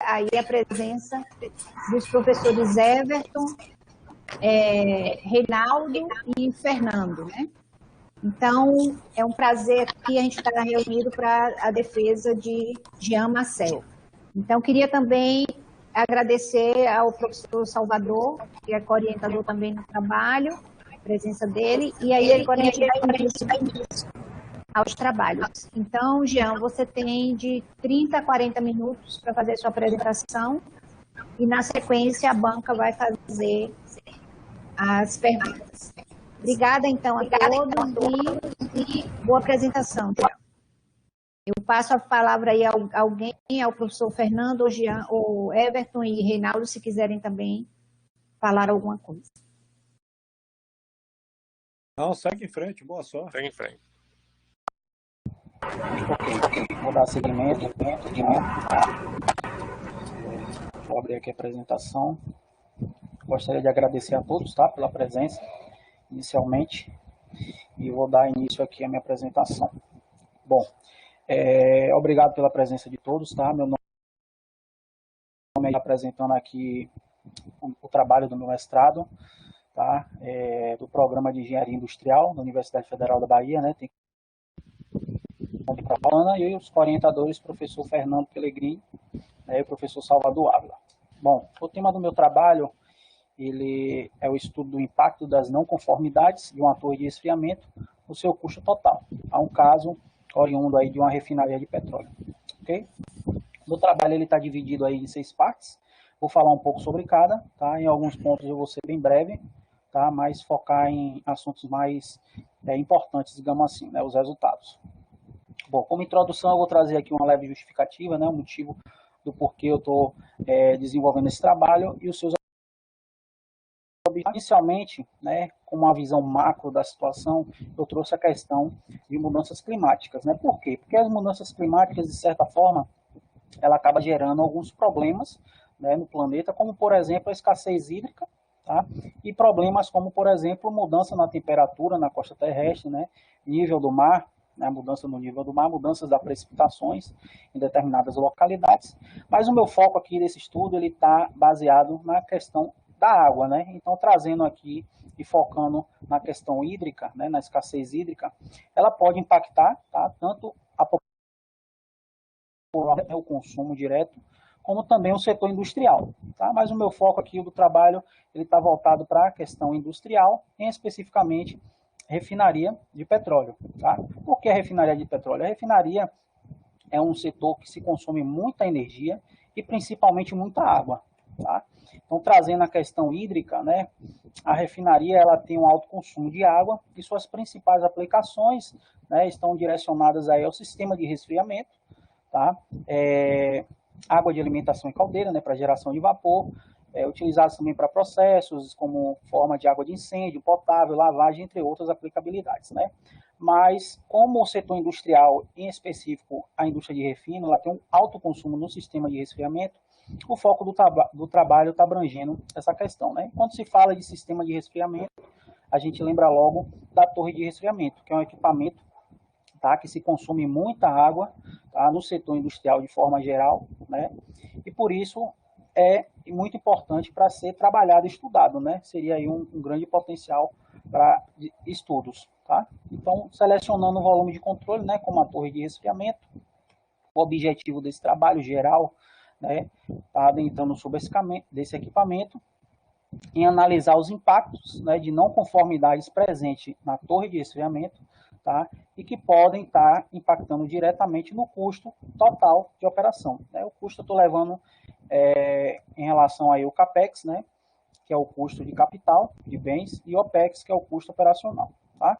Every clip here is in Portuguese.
aí a presença dos professores Everton, Reinaldo e Fernando, né? Então, é um prazer aqui a gente estar reunido para a defesa de Jean Marcel. Então, queria também agradecer ao professor Salvador, que é orientador também no trabalho, a presença dele, e aí agora a gente vai início aos trabalhos. Então, Jean, você tem de 30 a 40 minutos para fazer sua apresentação, e na sequência a banca vai fazer as perguntas. Obrigada, então, a todos e boa apresentação, Jean. Eu passo a palavra aí a alguém, ao professor Fernando, ou Jean, ou Everton e Reinaldo, se quiserem também falar alguma coisa. Não, segue em frente, boa sorte. Segue em frente. Ok, vou dar seguimento. Vou abrir aqui a apresentação. Gostaria de agradecer a todos, tá, pela presença, inicialmente, e vou dar início aqui à minha apresentação. Bom, obrigado pela presença de todos, tá? Meu nome é apresentando aqui o trabalho do meu mestrado, tá? Do Programa de Engenharia Industrial da Universidade Federal da Bahia, né? Tem e os orientadores, professor Fernando Pellegrini, e o professor Salvador Ávila. Bom, o tema do meu trabalho, ele é o estudo do impacto das não conformidades de uma torre de resfriamento no seu custo total. Há um caso oriundo aí de uma refinaria de petróleo. Ok? O trabalho está dividido aí em 6 partes. Vou falar um pouco sobre cada, tá? Em alguns pontos eu vou ser bem breve, tá? Mas focar em assuntos mais importantes, digamos assim, né? Os resultados. Bom, como introdução eu vou trazer aqui uma leve justificativa, né? O motivo do porquê eu estou desenvolvendo esse trabalho e os seus inicialmente, né, com uma visão macro da situação, eu trouxe a questão de mudanças climáticas, né? Por quê? Porque as mudanças climáticas, de certa forma, ela acaba gerando alguns problemas, né, no planeta, como, por exemplo, a escassez hídrica, tá? E problemas como, por exemplo, mudança na temperatura na costa terrestre, né, nível do mar, né, mudança no nível do mar, mudanças das precipitações em determinadas localidades. Mas o meu foco aqui desse estudo, ele está baseado na questão da água, né? Então, trazendo aqui e focando na questão hídrica, né, na escassez hídrica, ela pode impactar, tá, tanto o consumo direto, como também o setor industrial, tá? Mas o meu foco aqui do trabalho, ele está voltado para a questão industrial, em especificamente refinaria de petróleo, tá? Por que a refinaria de petróleo? A refinaria é um setor que se consome muita energia e principalmente muita água, tá? Então, trazendo a questão hídrica, né, a refinaria ela tem um alto consumo de água e suas principais aplicações, né, estão direcionadas aí ao sistema de resfriamento, tá? Água de alimentação em caldeira, né, para geração de vapor, utilizados também para processos como forma de água de incêndio, potável, lavagem, entre outras aplicabilidades, né? Mas, como o setor industrial, em específico a indústria de refino, ela tem um alto consumo no sistema de resfriamento, o foco do trabalho está abrangendo essa questão, né? Quando se fala de sistema de resfriamento, a gente lembra logo da torre de resfriamento, que é um equipamento, tá, que se consome muita água, tá, no setor industrial de forma geral, né? E por isso é muito importante para ser trabalhado e estudado, né? Seria aí um grande potencial para estudos, tá? Então, selecionando o volume de controle, né, como a torre de resfriamento, o objetivo desse trabalho geral, né, está adentrando sobre desse equipamento, em analisar os impactos, né, de não conformidades presentes na torre de resfriamento, tá, e que podem estar impactando diretamente no custo total de operação, né? O custo eu estou levando em relação aí ao CAPEX, né, que é o custo de capital, de bens, e OPEX, que é o custo operacional, tá?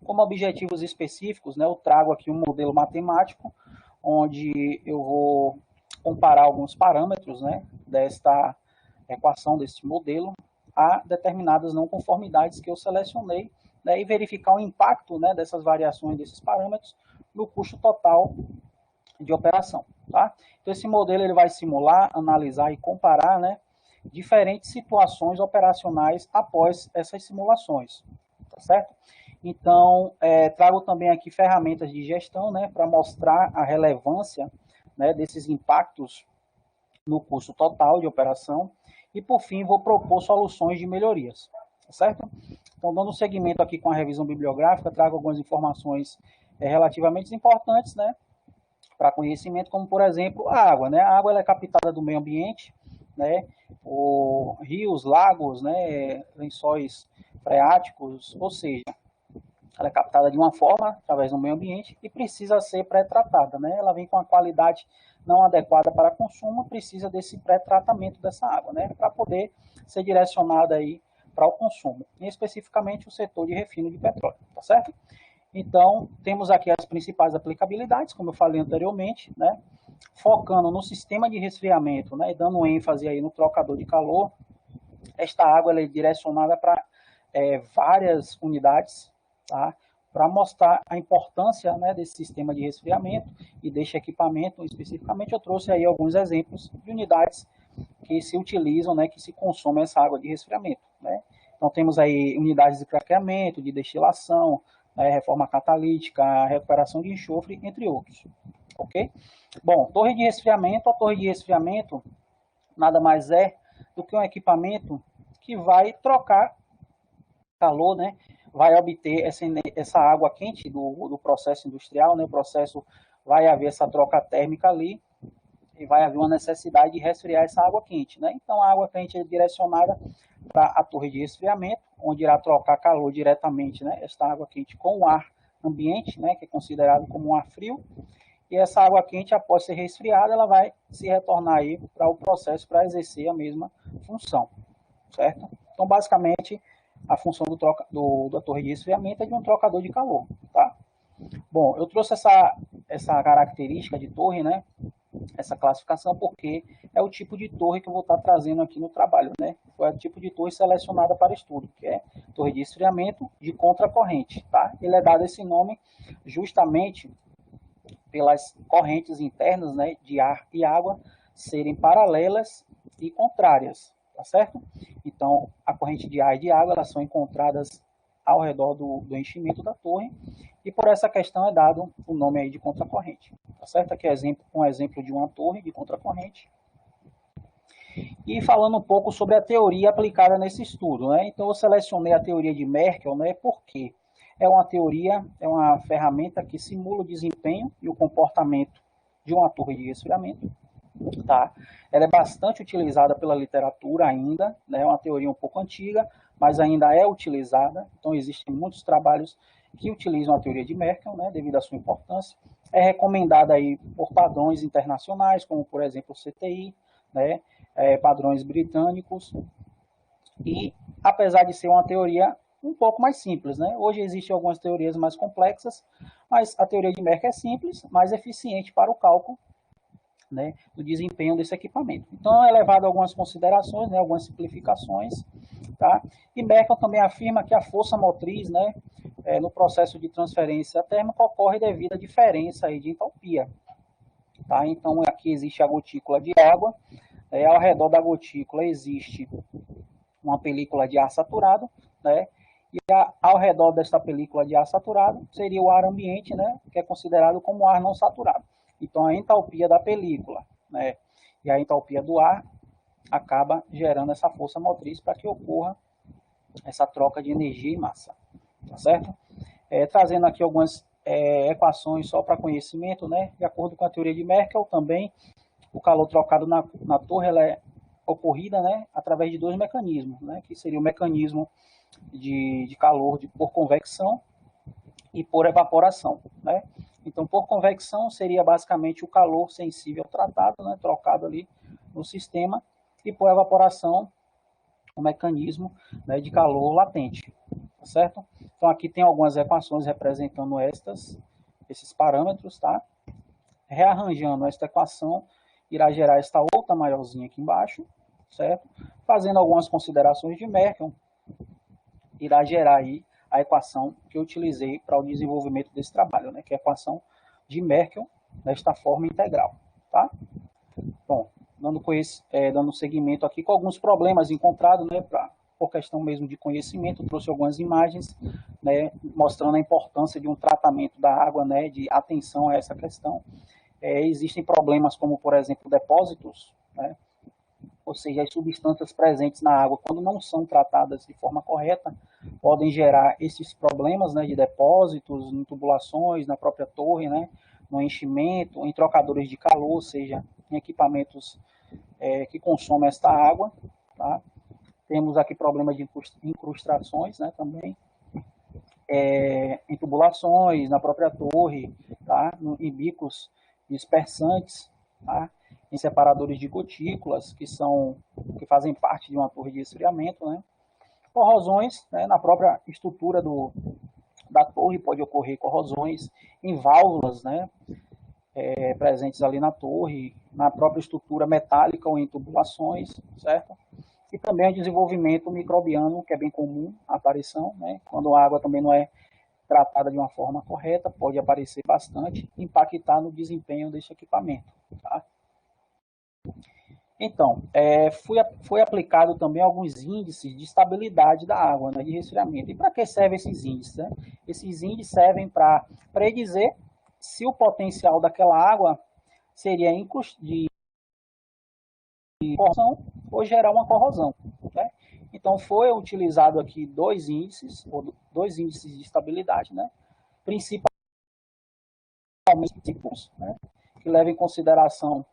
Como objetivos específicos, né, eu trago aqui um modelo matemático, onde eu vou comparar alguns parâmetros, né, desta equação, deste modelo, a determinadas não conformidades que eu selecionei, né, e verificar o impacto, né, dessas variações desses parâmetros no custo total de operação, tá? Então, esse modelo ele vai simular, analisar e comparar, né, diferentes situações operacionais após essas simulações, tá certo? Então, trago também aqui ferramentas de gestão, né, para mostrar a relevância, né, desses impactos no custo total de operação e, por fim, vou propor soluções de melhorias, tá certo? Então, dando seguimento aqui com a revisão bibliográfica, trago algumas informações relativamente importantes, né, para conhecimento, como, por exemplo, a água, né? A água ela é captada do meio ambiente, né? Rios, lagos, né? Lençóis freáticos, ou seja, ela é captada de uma forma, através do meio ambiente, e precisa ser pré-tratada, né? Ela vem com uma qualidade não adequada para consumo, precisa desse pré-tratamento dessa água, né? Para poder ser direcionada aí para o consumo, e especificamente o setor de refino de petróleo, tá certo? Então, temos aqui as principais aplicabilidades, como eu falei anteriormente, né? Focando no sistema de resfriamento, né? E dando ênfase aí no trocador de calor. Esta água ela é direcionada para várias unidades, tá? Para mostrar a importância, né, desse sistema de resfriamento e deste equipamento especificamente, eu trouxe aí alguns exemplos de unidades que se utilizam, né, que se consomem essa água de resfriamento, né? Então, temos aí unidades de craqueamento, de destilação, reforma catalítica, recuperação de enxofre, entre outros. Ok? Bom, torre de resfriamento. A torre de resfriamento nada mais é do que um equipamento que vai trocar calor, né? Vai obter essa água quente do processo industrial, né? O processo vai haver essa troca térmica ali e vai haver uma necessidade de resfriar essa água quente, né? Então, a água quente é direcionada para a torre de resfriamento, onde irá trocar calor diretamente, né, esta água quente com o ar ambiente, né, que é considerado como um ar frio, e essa água quente, após ser resfriada, ela vai se retornar aí para o processo para exercer a mesma função, certo? Então, basicamente, a função da torre de resfriamento é de um trocador de calor, tá? Bom, eu trouxe essa característica de torre, né, essa classificação, porque é o tipo de torre que eu vou estar trazendo aqui no trabalho, né? Foi o tipo de torre selecionada para estudo, que é torre de esfriamento de contracorrente, tá? Ele é dado esse nome justamente pelas correntes internas, né, de ar e água serem paralelas e contrárias, tá certo? Então, a corrente de ar e de água, elas são encontradas ao redor do enchimento da torre, e por essa questão é dado o nome aí de contracorrente, tá certo? Aqui é um exemplo de uma torre de contracorrente. E falando um pouco sobre a teoria aplicada nesse estudo, né? Então, eu selecionei a teoria de Merkel, né? Porque é uma teoria, é uma ferramenta que simula o desempenho e o comportamento de uma torre de resfriamento, tá? Ela é bastante utilizada pela literatura ainda, né? É uma teoria um pouco antiga, mas ainda é utilizada. Então, existem muitos trabalhos que utilizam a teoria de Merkel, né, devido à sua importância. É recomendada aí por padrões internacionais, como, por exemplo, o CTI, né, padrões britânicos. E, apesar de ser uma teoria um pouco mais simples, né, hoje existem algumas teorias mais complexas, mas a teoria de Merkel é simples, mais eficiente para o cálculo, né, do desempenho desse equipamento. Então, é levado a algumas considerações, né, algumas simplificações, tá? E Merkel também afirma que a força motriz, né, no processo de transferência térmica ocorre devido à diferença aí de entalpia, tá? Então, aqui existe a gotícula de água, ao redor da gotícula existe uma película de ar saturado, né? E ao redor desta película de ar saturado seria o ar ambiente, né, que é considerado como ar não saturado. Então, a entalpia da película, né, e a entalpia do ar acaba gerando essa força motriz para que ocorra essa troca de energia e massa, tá certo? Trazendo aqui algumas equações só para conhecimento, né, de acordo com a teoria de Merkel também, o calor trocado na torre ela é ocorrida, né, através de dois mecanismos, né, que seria o mecanismo de calor por convecção e por evaporação, né? Então, por convecção seria basicamente o calor sensível tratado, né, trocado ali no sistema, e por evaporação o mecanismo, né, de calor latente, tá certo? Então, aqui tem algumas equações representando esses parâmetros, tá? Rearranjando esta equação, irá gerar esta outra maiorzinha aqui embaixo, certo? Fazendo algumas considerações de Merkel, irá gerar aí a equação que eu utilizei para o desenvolvimento desse trabalho, né, que é a equação de Merkel desta forma integral, tá? Bom, dando seguimento aqui com alguns problemas encontrados, né, por questão mesmo de conhecimento, trouxe algumas imagens, né, mostrando a importância de um tratamento da água, né, de atenção a essa questão. Existem problemas como, por exemplo, depósitos né? Ou seja, as substâncias presentes na água, quando não são tratadas de forma correta, podem gerar esses problemas, né, de depósitos, em tubulações, na própria torre, né, no enchimento, em trocadores de calor, ou seja, em equipamentos que consomem esta água. Tá? Temos aqui problema de incrustações, né, também, em tubulações, na própria torre, tá? Em bicos dispersantes, tá? Em separadores de gotículas, que fazem parte de uma torre de esfriamento, né? Corrosões, né, na própria estrutura da torre, pode ocorrer corrosões em válvulas, né, presentes ali na torre, na própria estrutura metálica ou em tubulações, certo? E também o desenvolvimento microbiano, que é bem comum a aparição, né, quando a água também não é tratada de uma forma correta, pode aparecer bastante, impactar no desempenho desse equipamento. Tá? Então, foi aplicado também alguns índices de estabilidade da água, né, de resfriamento. E para que servem esses índices? Né? Esses índices servem para predizer se o potencial daquela água seria de corrosão ou gerar uma corrosão. Né? Então, foi utilizado aqui dois índices de estabilidade, né? Principalmente, né, que levam em consideração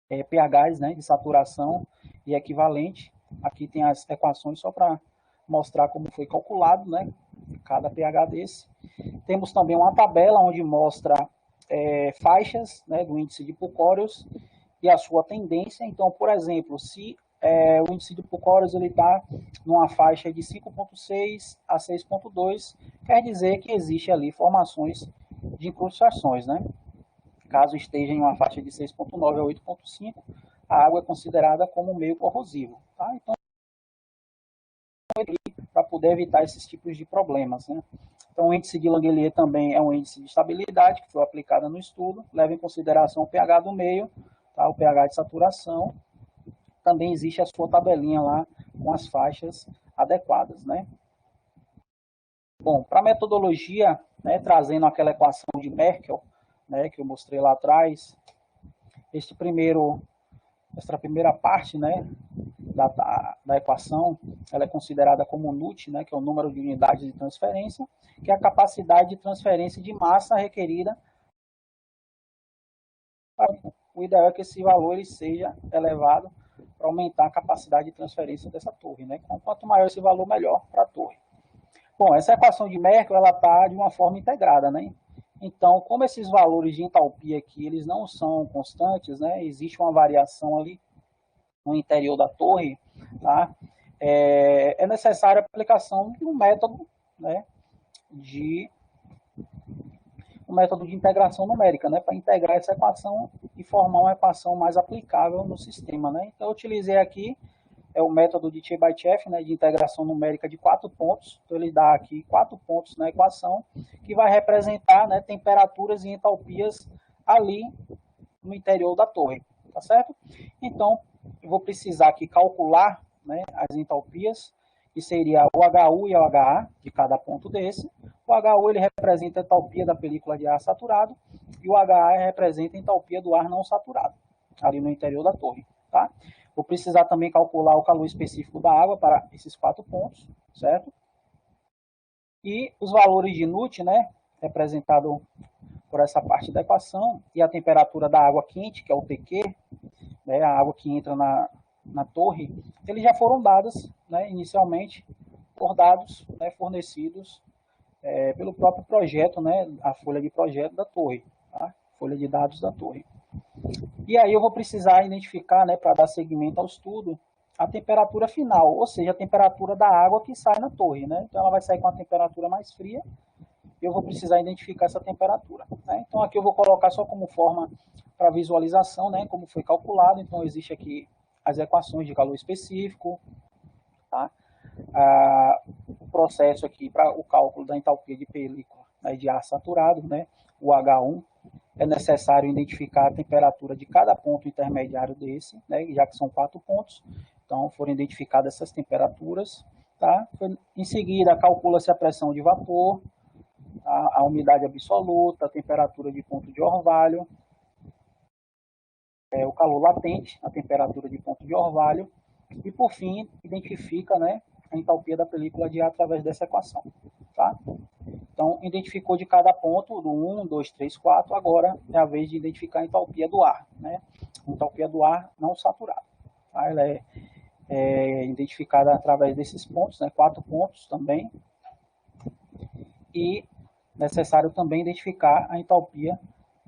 pHs, né, de saturação e equivalente. Aqui tem as equações só para mostrar como foi calculado, né, cada pH desse. Temos também uma tabela onde mostra faixas, né, do índice de Pucórios e a sua tendência. Então, por exemplo, se o índice de Pucórios está numa faixa de 5,6 a 6,2, quer dizer que existe ali formações de incrustações, né? Caso esteja em uma faixa de 6,9 a 8,5, a água é considerada como meio corrosivo. Tá? Então, para poder evitar esses tipos de problemas. Né? Então, o índice de Langelier também é um índice de estabilidade que foi aplicado no estudo, leva em consideração o pH do meio, tá? O pH de saturação. Também existe a sua tabelinha lá com as faixas adequadas. Né? Bom, para a metodologia, né, trazendo aquela equação de Merkel, né, que eu mostrei lá atrás, essa primeira parte, né, da equação, ela é considerada como NUT, né, que é o número de unidades de transferência, que é a capacidade de transferência de massa requerida. O ideal é que esse valor ele seja elevado para aumentar a capacidade de transferência dessa torre. Né? Quanto maior esse valor, melhor para a torre. Bom, essa equação de Merkel ela está de uma forma integrada, né? Então, como esses valores de entalpia aqui, eles não são constantes, né? Existe uma variação ali no interior da torre, tá? É necessária a aplicação de um método, né? Um método de integração numérica, né? Para integrar essa equação e formar uma equação mais aplicável no sistema, né? Então, eu utilizei aqui o método de Chebyshev, né, de integração numérica de 4 pontos. Então, ele dá aqui 4 pontos na equação, que vai representar, né, temperaturas e entalpias ali no interior da torre. Tá certo? Então, eu vou precisar aqui calcular, né, as entalpias, que seria o HU e o HA de cada ponto desse. O HU ele representa a entalpia da película de ar saturado e o HA representa a entalpia do ar não saturado, ali no interior da torre. Tá? Vou precisar também calcular o calor específico da água para esses 4 pontos, certo? E os valores de NUT, né, representado por essa parte da equação, e a temperatura da água quente, que é o TQ, né, a água que entra na torre, eles já foram dados, né, inicialmente, por dados, né, fornecidos pelo próprio projeto, né, a folha de projeto da torre, tá? Folha de dados da torre. E aí eu vou precisar identificar, né, para dar seguimento ao estudo, a temperatura final, ou seja, a temperatura da água que sai na torre. Né? Então ela vai sair com a temperatura mais fria e eu vou precisar identificar essa temperatura. Né? Então aqui eu vou colocar só como forma para visualização, né, como foi calculado. Então existe aqui as equações de calor específico, tá? O processo aqui para o cálculo da entalpia de película, né, de ar saturado, né, o H1. É necessário identificar a temperatura de cada ponto intermediário desse, né, já que são 4 pontos. Então, foram identificadas essas temperaturas. Tá? Em seguida, calcula-se a pressão de vapor, a umidade absoluta, a temperatura de ponto de orvalho. o calor latente, a temperatura de ponto de orvalho, e, por fim, identifica, né, a entalpia da película de ar através dessa equação. Tá? Então, identificou de cada ponto, do 1, 2, 3, 4, agora é a vez de identificar a entalpia do ar. Né? A entalpia do ar não saturado. Tá? Ela é identificada através desses pontos, né? 4 pontos também. E necessário também identificar a entalpia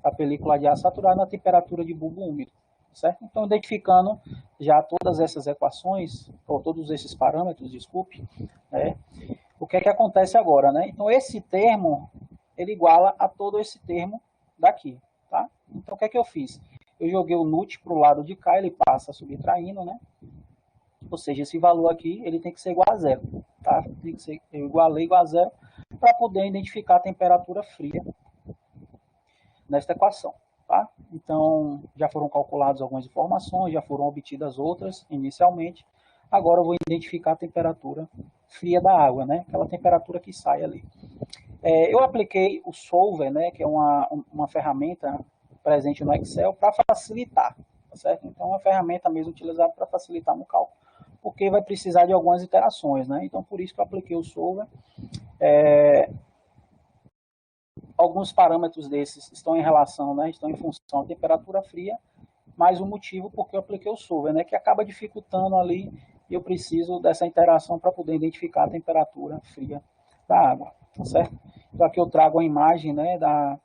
da película de ar saturada na temperatura de bulbo úmido. Certo? Então, identificando já todas essas equações, ou todos esses parâmetros, desculpe, né? O que é que acontece agora, né? Então, esse termo, ele iguala a todo esse termo daqui, tá? Então, o que é que eu fiz? Eu joguei o NUT para o lado de cá, ele passa subtraindo, né? Ou seja, esse valor aqui, ele tem que ser igual a zero, tá? Tem que ser igual a zero para poder identificar a temperatura fria nesta equação, tá? Então, já foram calculadas algumas informações, já foram obtidas outras inicialmente. Agora eu vou identificar a temperatura fria da água, né? Aquela temperatura que sai ali. Eu apliquei o Solver, né? Que é uma ferramenta presente no Excel para facilitar, tá certo? Então, é uma ferramenta mesmo utilizada para facilitar no cálculo, porque vai precisar de algumas iterações, né? Então, por isso que eu apliquei o Solver. Alguns parâmetros desses estão em relação, né? Estão em função da temperatura fria, mais um motivo porque eu apliquei o Solver, né? Que acaba dificultando ali. Eu preciso dessa interação para poder identificar a temperatura fria da água, tá certo? Então, aqui eu trago a imagem, né, da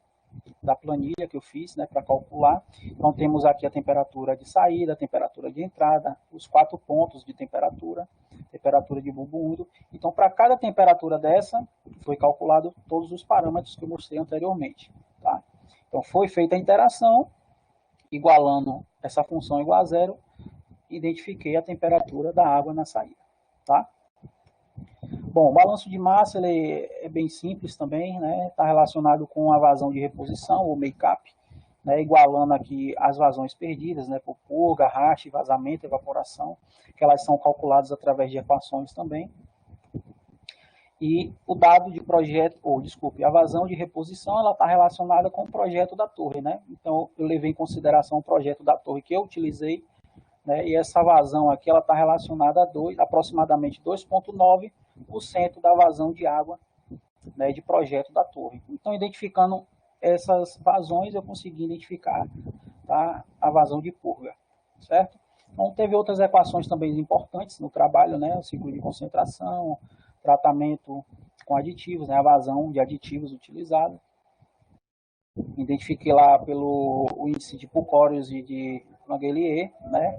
planilha que eu fiz, né, para calcular. Então, temos aqui a temperatura de saída, a temperatura de entrada, os 4 pontos de temperatura de bulbo úmido. Então, para cada temperatura dessa, foi calculado todos os parâmetros que eu mostrei anteriormente, tá? Então, foi feita a interação, igualando essa função igual a zero, identifiquei a temperatura da água na saída, tá? Bom, o balanço de massa ele é bem simples também, né? Está relacionado com a vazão de reposição, ou make-up, né? Igualando aqui as vazões perdidas, né? Por purga, racha, vazamento, evaporação, que elas são calculadas através de equações também. E o dado de projeto, a vazão de reposição, ela está relacionada com o projeto da torre, né? Então, eu levei em consideração o projeto da torre que eu utilizei, né? E essa vazão aqui, ela está relacionada a aproximadamente 2,9% da vazão de água, né, de projeto da torre. Então, identificando essas vazões, eu consegui identificar, tá, a vazão de purga, certo? Então, teve outras equações também importantes no trabalho, né? O ciclo de concentração, tratamento com aditivos, né? A vazão de aditivos utilizados. Identifiquei lá pelo índice de Pucórios e de Langelier, né?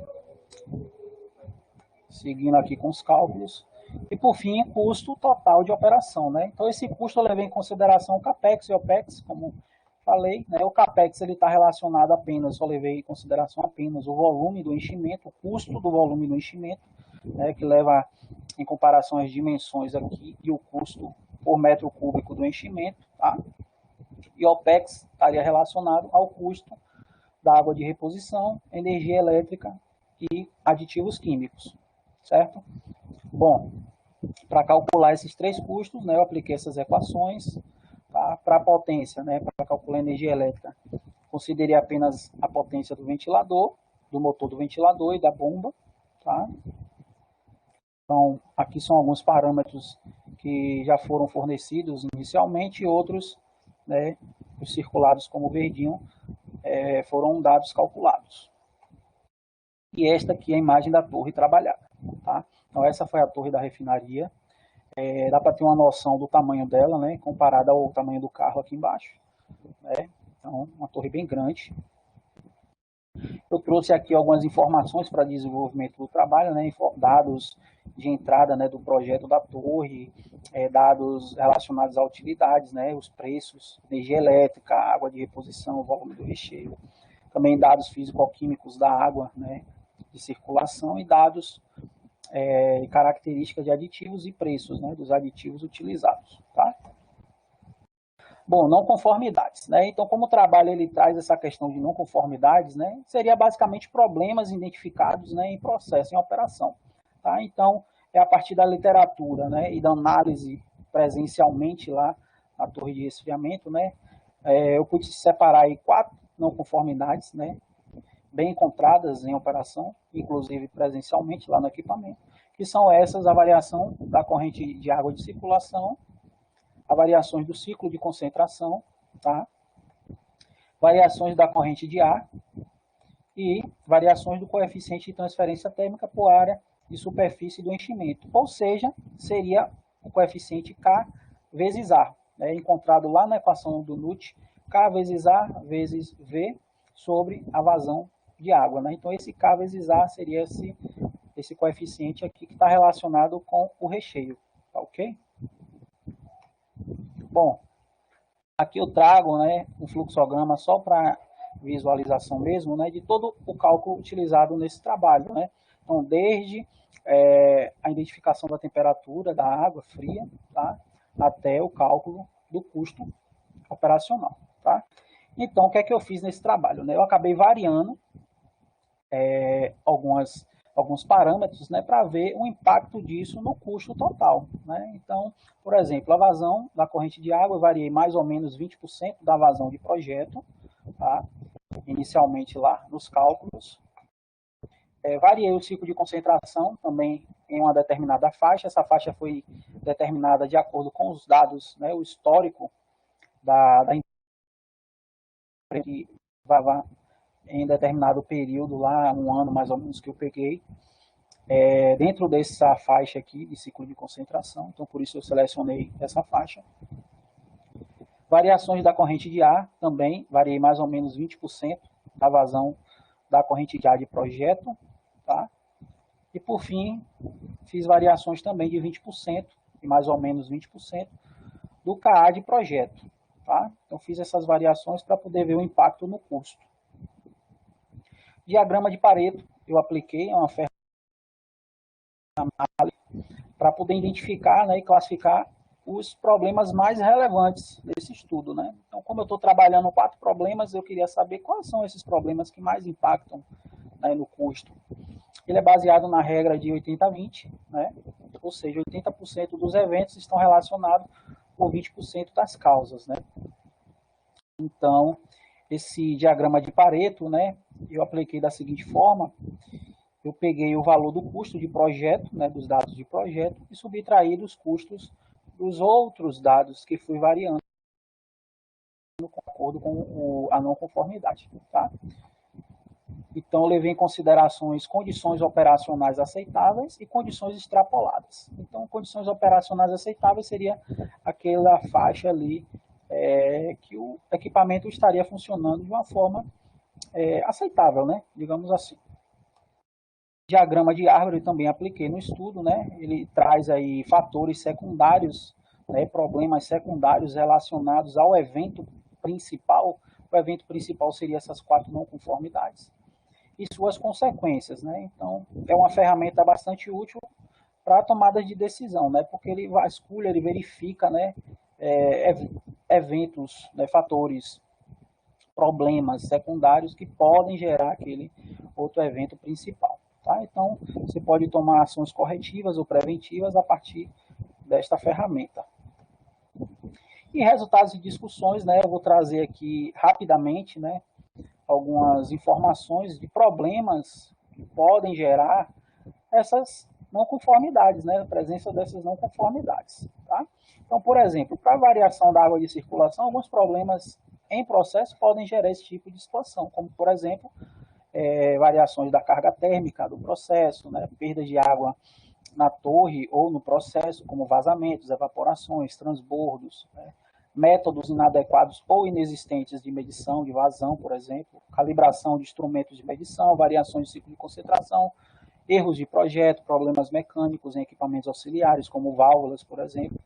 Seguindo aqui com os cálculos. E, por fim, custo total de operação, né? Então, esse custo eu levei em consideração o CAPEX e OPEX, como falei, né? O CAPEX ele está relacionado apenas, eu levei em consideração apenas o volume do enchimento, o custo do volume do enchimento, né? Que leva em comparação as dimensões aqui e o custo por metro cúbico do enchimento, tá? E o OPEX estaria relacionado ao custo da água de reposição, energia elétrica e aditivos químicos, certo? Bom, para calcular esses 3 custos, né, eu apliquei essas equações, tá? Para a potência, né, para calcular a energia elétrica, considerei apenas a potência do ventilador, do motor do ventilador e da bomba, tá? Então, aqui são alguns parâmetros que já foram fornecidos inicialmente e outros, né, os circulados como verdinho, foram dados calculados. E esta aqui é a imagem da torre trabalhada, tá? Então, essa foi a torre da refinaria. Dá para ter uma noção do tamanho dela, né? Comparada ao tamanho do carro aqui embaixo, né? Então, uma torre bem grande. Eu trouxe aqui algumas informações para desenvolvimento do trabalho, né? Dados de entrada, né, do projeto da torre, dados relacionados a utilidades, né? Os preços, energia elétrica, água de reposição, volume do recheio. Também dados físico-químicos da água, né, de circulação e dados características de aditivos e preços, né, dos aditivos utilizados, tá? Bom, não conformidades, né? Então, como o trabalho ele traz essa questão de não conformidades, né, seria basicamente problemas identificados, né, em processo, em operação, tá? Então, é a partir da literatura, né, e da análise presencialmente lá na torre de resfriamento, né, eu pude separar aí 4 não conformidades, né, bem encontradas em operação, inclusive presencialmente lá no equipamento, que são essas: a variação da corrente de água de circulação, as variações do ciclo de concentração, tá? Variações da corrente de ar e variações do coeficiente de transferência térmica por área de superfície do enchimento, ou seja, seria o coeficiente K vezes A, né, encontrado lá na equação do Newton, K vezes A vezes V sobre a vazão de água, né? Então, esse K vezes A seria esse coeficiente aqui que está relacionado com o recheio, tá ok? Bom, aqui eu trago, né, um fluxograma só para visualização mesmo, né, de todo o cálculo utilizado nesse trabalho, né? Então, desde a identificação da temperatura da água fria, tá, até o cálculo do custo operacional, tá? Então, o que é que eu fiz nesse trabalho, né? Eu acabei variando alguns parâmetros, né, para ver o impacto disso no custo total, né? Então, por exemplo, a vazão da corrente de água, eu variei mais ou menos 20% da vazão de projeto, tá? Inicialmente lá nos cálculos. Variei o ciclo de concentração também em uma determinada faixa. Essa faixa foi determinada de acordo com os dados, né, o histórico da que vai em determinado período lá, um ano mais ou menos que eu peguei, dentro dessa faixa aqui de ciclo de concentração. Então, por isso eu selecionei essa faixa. Variações da corrente de ar também, variei mais ou menos 20% da vazão da corrente de ar de projeto, tá? E, por fim, fiz variações também de 20%, e mais ou menos 20%, do KA de projeto, tá? Então, fiz essas variações para poder ver o impacto no custo. Diagrama de Pareto, eu apliquei uma ferramenta para poder identificar, né, e classificar os problemas mais relevantes desse estudo, né? Então, como eu estou trabalhando 4 problemas, eu queria saber quais são esses problemas que mais impactam, né, no custo. Ele é baseado na regra de 80-20, né? Ou seja, 80% dos eventos estão relacionados com 20% das causas, né? Então, esse diagrama de Pareto, né, eu apliquei da seguinte forma: eu peguei o valor do custo de projeto, né, dos dados de projeto, e subtraí dos custos dos outros dados que fui variando de acordo com a não conformidade, tá? Então, eu levei em considerações condições operacionais aceitáveis e condições extrapoladas. Então, condições operacionais aceitáveis seria aquela faixa ali que o equipamento estaria funcionando de uma forma aceitável, né? Digamos assim. Diagrama de árvore também apliquei no estudo, né? Ele traz aí fatores secundários, né? Problemas secundários relacionados ao evento principal. O evento principal seria essas 4 não conformidades e suas consequências, né? Então, é uma ferramenta bastante útil para tomadas de decisão, né? Porque ele vasculha, ele verifica, né, eventos, né, fatores, problemas secundários que podem gerar aquele outro evento principal, tá? Então, você pode tomar ações corretivas ou preventivas a partir desta ferramenta. E resultados de discussões, né? Eu vou trazer aqui rapidamente, né, algumas informações de problemas que podem gerar essas não conformidades, né? A presença dessas não conformidades, tá? Então, por exemplo, para a variação da água de circulação, alguns problemas em processo podem gerar esse tipo de situação, como, por exemplo, variações da carga térmica do processo, né? Perdas de água na torre ou no processo, como vazamentos, evaporações, transbordos, né? Métodos inadequados ou inexistentes de medição de vazão, por exemplo, calibração de instrumentos de medição, variações de ciclo de concentração, erros de projeto, problemas mecânicos em equipamentos auxiliares, como válvulas, por exemplo,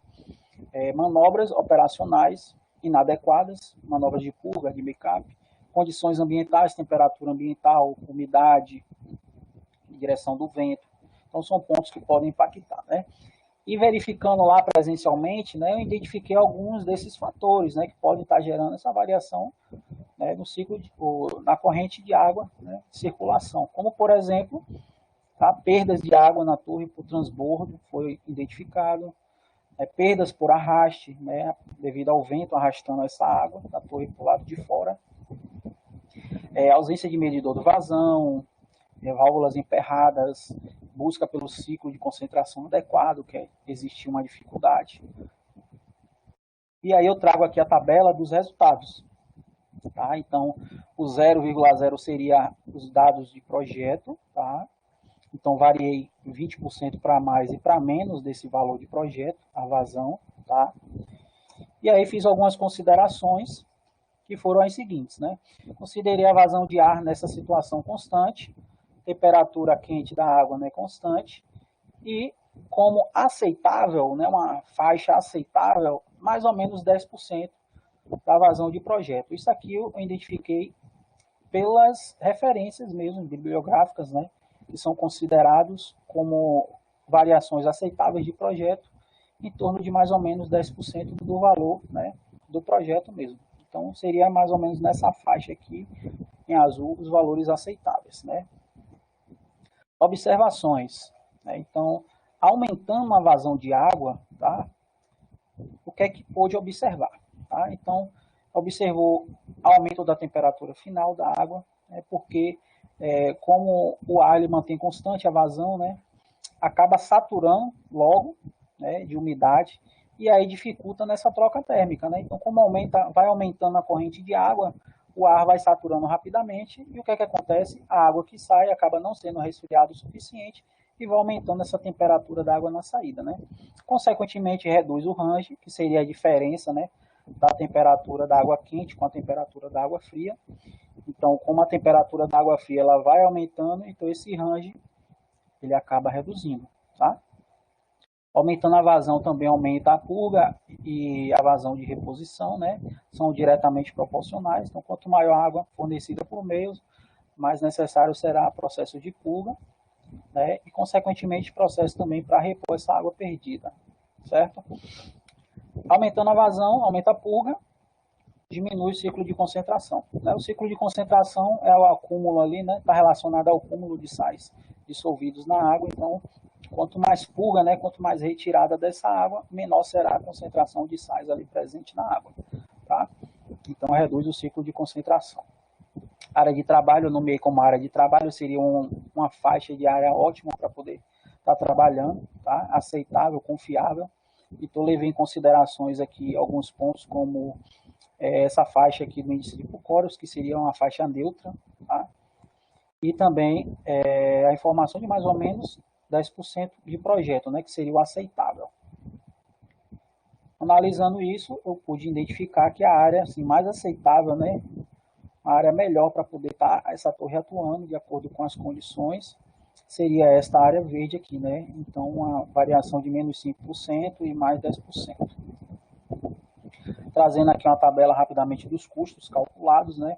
manobras operacionais inadequadas, manobras de purga, de backup, condições ambientais, temperatura ambiental, umidade, direção do vento. Então, são pontos que podem impactar, né? E verificando lá presencialmente, né, eu identifiquei alguns desses fatores, né, que podem estar gerando essa variação, né, no ciclo na corrente de água, né, de circulação, como, por exemplo, perdas de água na torre por transbordo foi identificado, perdas por arraste, né, devido ao vento arrastando essa água da torre para o lado de fora, Ausência de medidor de vazão, válvulas emperradas, busca pelo ciclo de concentração adequado, que existe uma dificuldade. E aí eu trago aqui a tabela dos resultados. Tá? Então, o 0,0 seria os dados de projeto. Tá? Então, variei 20% para mais e para menos desse valor de projeto, a vazão. Tá? E aí fiz algumas considerações, que foram as seguintes. Né? Considerei a vazão de ar nessa situação constante, temperatura quente da água, né, constante, e como aceitável, né, uma faixa aceitável, mais ou menos 10% da vazão de projeto. Isso aqui eu identifiquei pelas referências mesmo, bibliográficas, né, que são considerados como variações aceitáveis de projeto, em torno de mais ou menos 10% do valor, né, do projeto mesmo. Então, seria mais ou menos nessa faixa aqui, em azul, os valores aceitáveis, né. Observações. Né? Então, aumentando a vazão de água, tá? O que é que pôde observar? Tá? Então, observou aumento da temperatura final da água, né? Porque como o ar ele mantém constante a vazão, né? Acaba saturando logo, né? De umidade, e aí dificulta nessa troca térmica. Né? Então, como vai aumentando a corrente de água, o ar vai saturando rapidamente, e o que é que acontece? A água que sai acaba não sendo resfriada o suficiente e vai aumentando essa temperatura da água na saída, né? Consequentemente, reduz o range, que seria a diferença, né, da temperatura da água quente com a temperatura da água fria. Então, como a temperatura da água fria ela vai aumentando, então esse range ele acaba reduzindo, tá? Aumentando a vazão também aumenta a purga e a vazão de reposição, né? São diretamente proporcionais. Então, quanto maior a água fornecida por meio, mais necessário será o processo de purga, né? E, consequentemente, processo também para repor essa água perdida, certo? Aumentando a vazão, aumenta a purga, diminui o ciclo de concentração. Né? O ciclo de concentração é o acúmulo ali, né? Está relacionado ao acúmulo de sais dissolvidos na água, então quanto mais purga, né, quanto mais retirada dessa água, menor será a concentração de sais ali presente na água. Tá? Então, reduz o ciclo de concentração. Área de trabalho, eu nomeei como área de trabalho, seria uma faixa de área ótima para poder estar trabalhando, tá? Aceitável, confiável. Então, levei em considerações aqui alguns pontos, como essa faixa aqui do índice de Pucórios, que seria uma faixa neutra, tá? E também a informação de mais ou menos 10% de projeto, né, que seria o aceitável. Analisando isso, eu pude identificar que a área assim, mais aceitável, né, a área melhor para poder estar essa torre atuando de acordo com as condições, seria esta área verde aqui, né? Então, uma variação de menos 5% e mais 10%. Trazendo aqui uma tabela rapidamente dos custos calculados, né?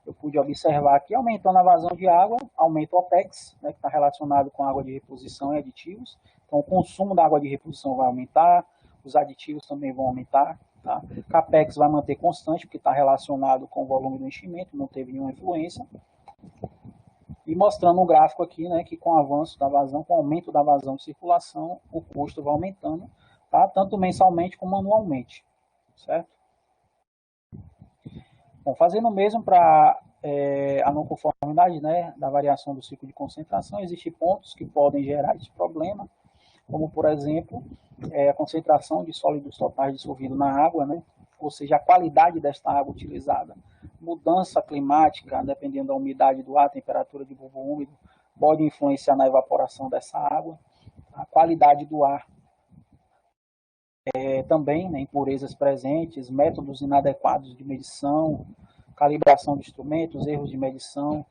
Eu pude observar aqui, aumentando a vazão de água, aumenta o OPEX, né, que está relacionado com água de reposição e aditivos. Então, o consumo da água de reposição vai aumentar, os aditivos também vão aumentar. Tá? CAPEX vai manter constante, porque está relacionado com o volume do enchimento, não teve nenhuma influência. E mostrando um gráfico aqui, né, que com o avanço da vazão, com o aumento da vazão de circulação, o custo vai aumentando, tá? Tanto mensalmente como anualmente, certo? Bom, fazendo o mesmo para a não conformidade, né, da variação do ciclo de concentração, existem pontos que podem gerar esse problema, como, por exemplo, a concentração de sólidos totais dissolvidos na água, né, ou seja, a qualidade desta água utilizada. Mudança climática, dependendo da umidade do ar, a temperatura de bulbo úmido, pode influenciar na evaporação dessa água. A qualidade do ar também, né, impurezas presentes, métodos inadequados de medição, calibração de instrumentos, erros de medição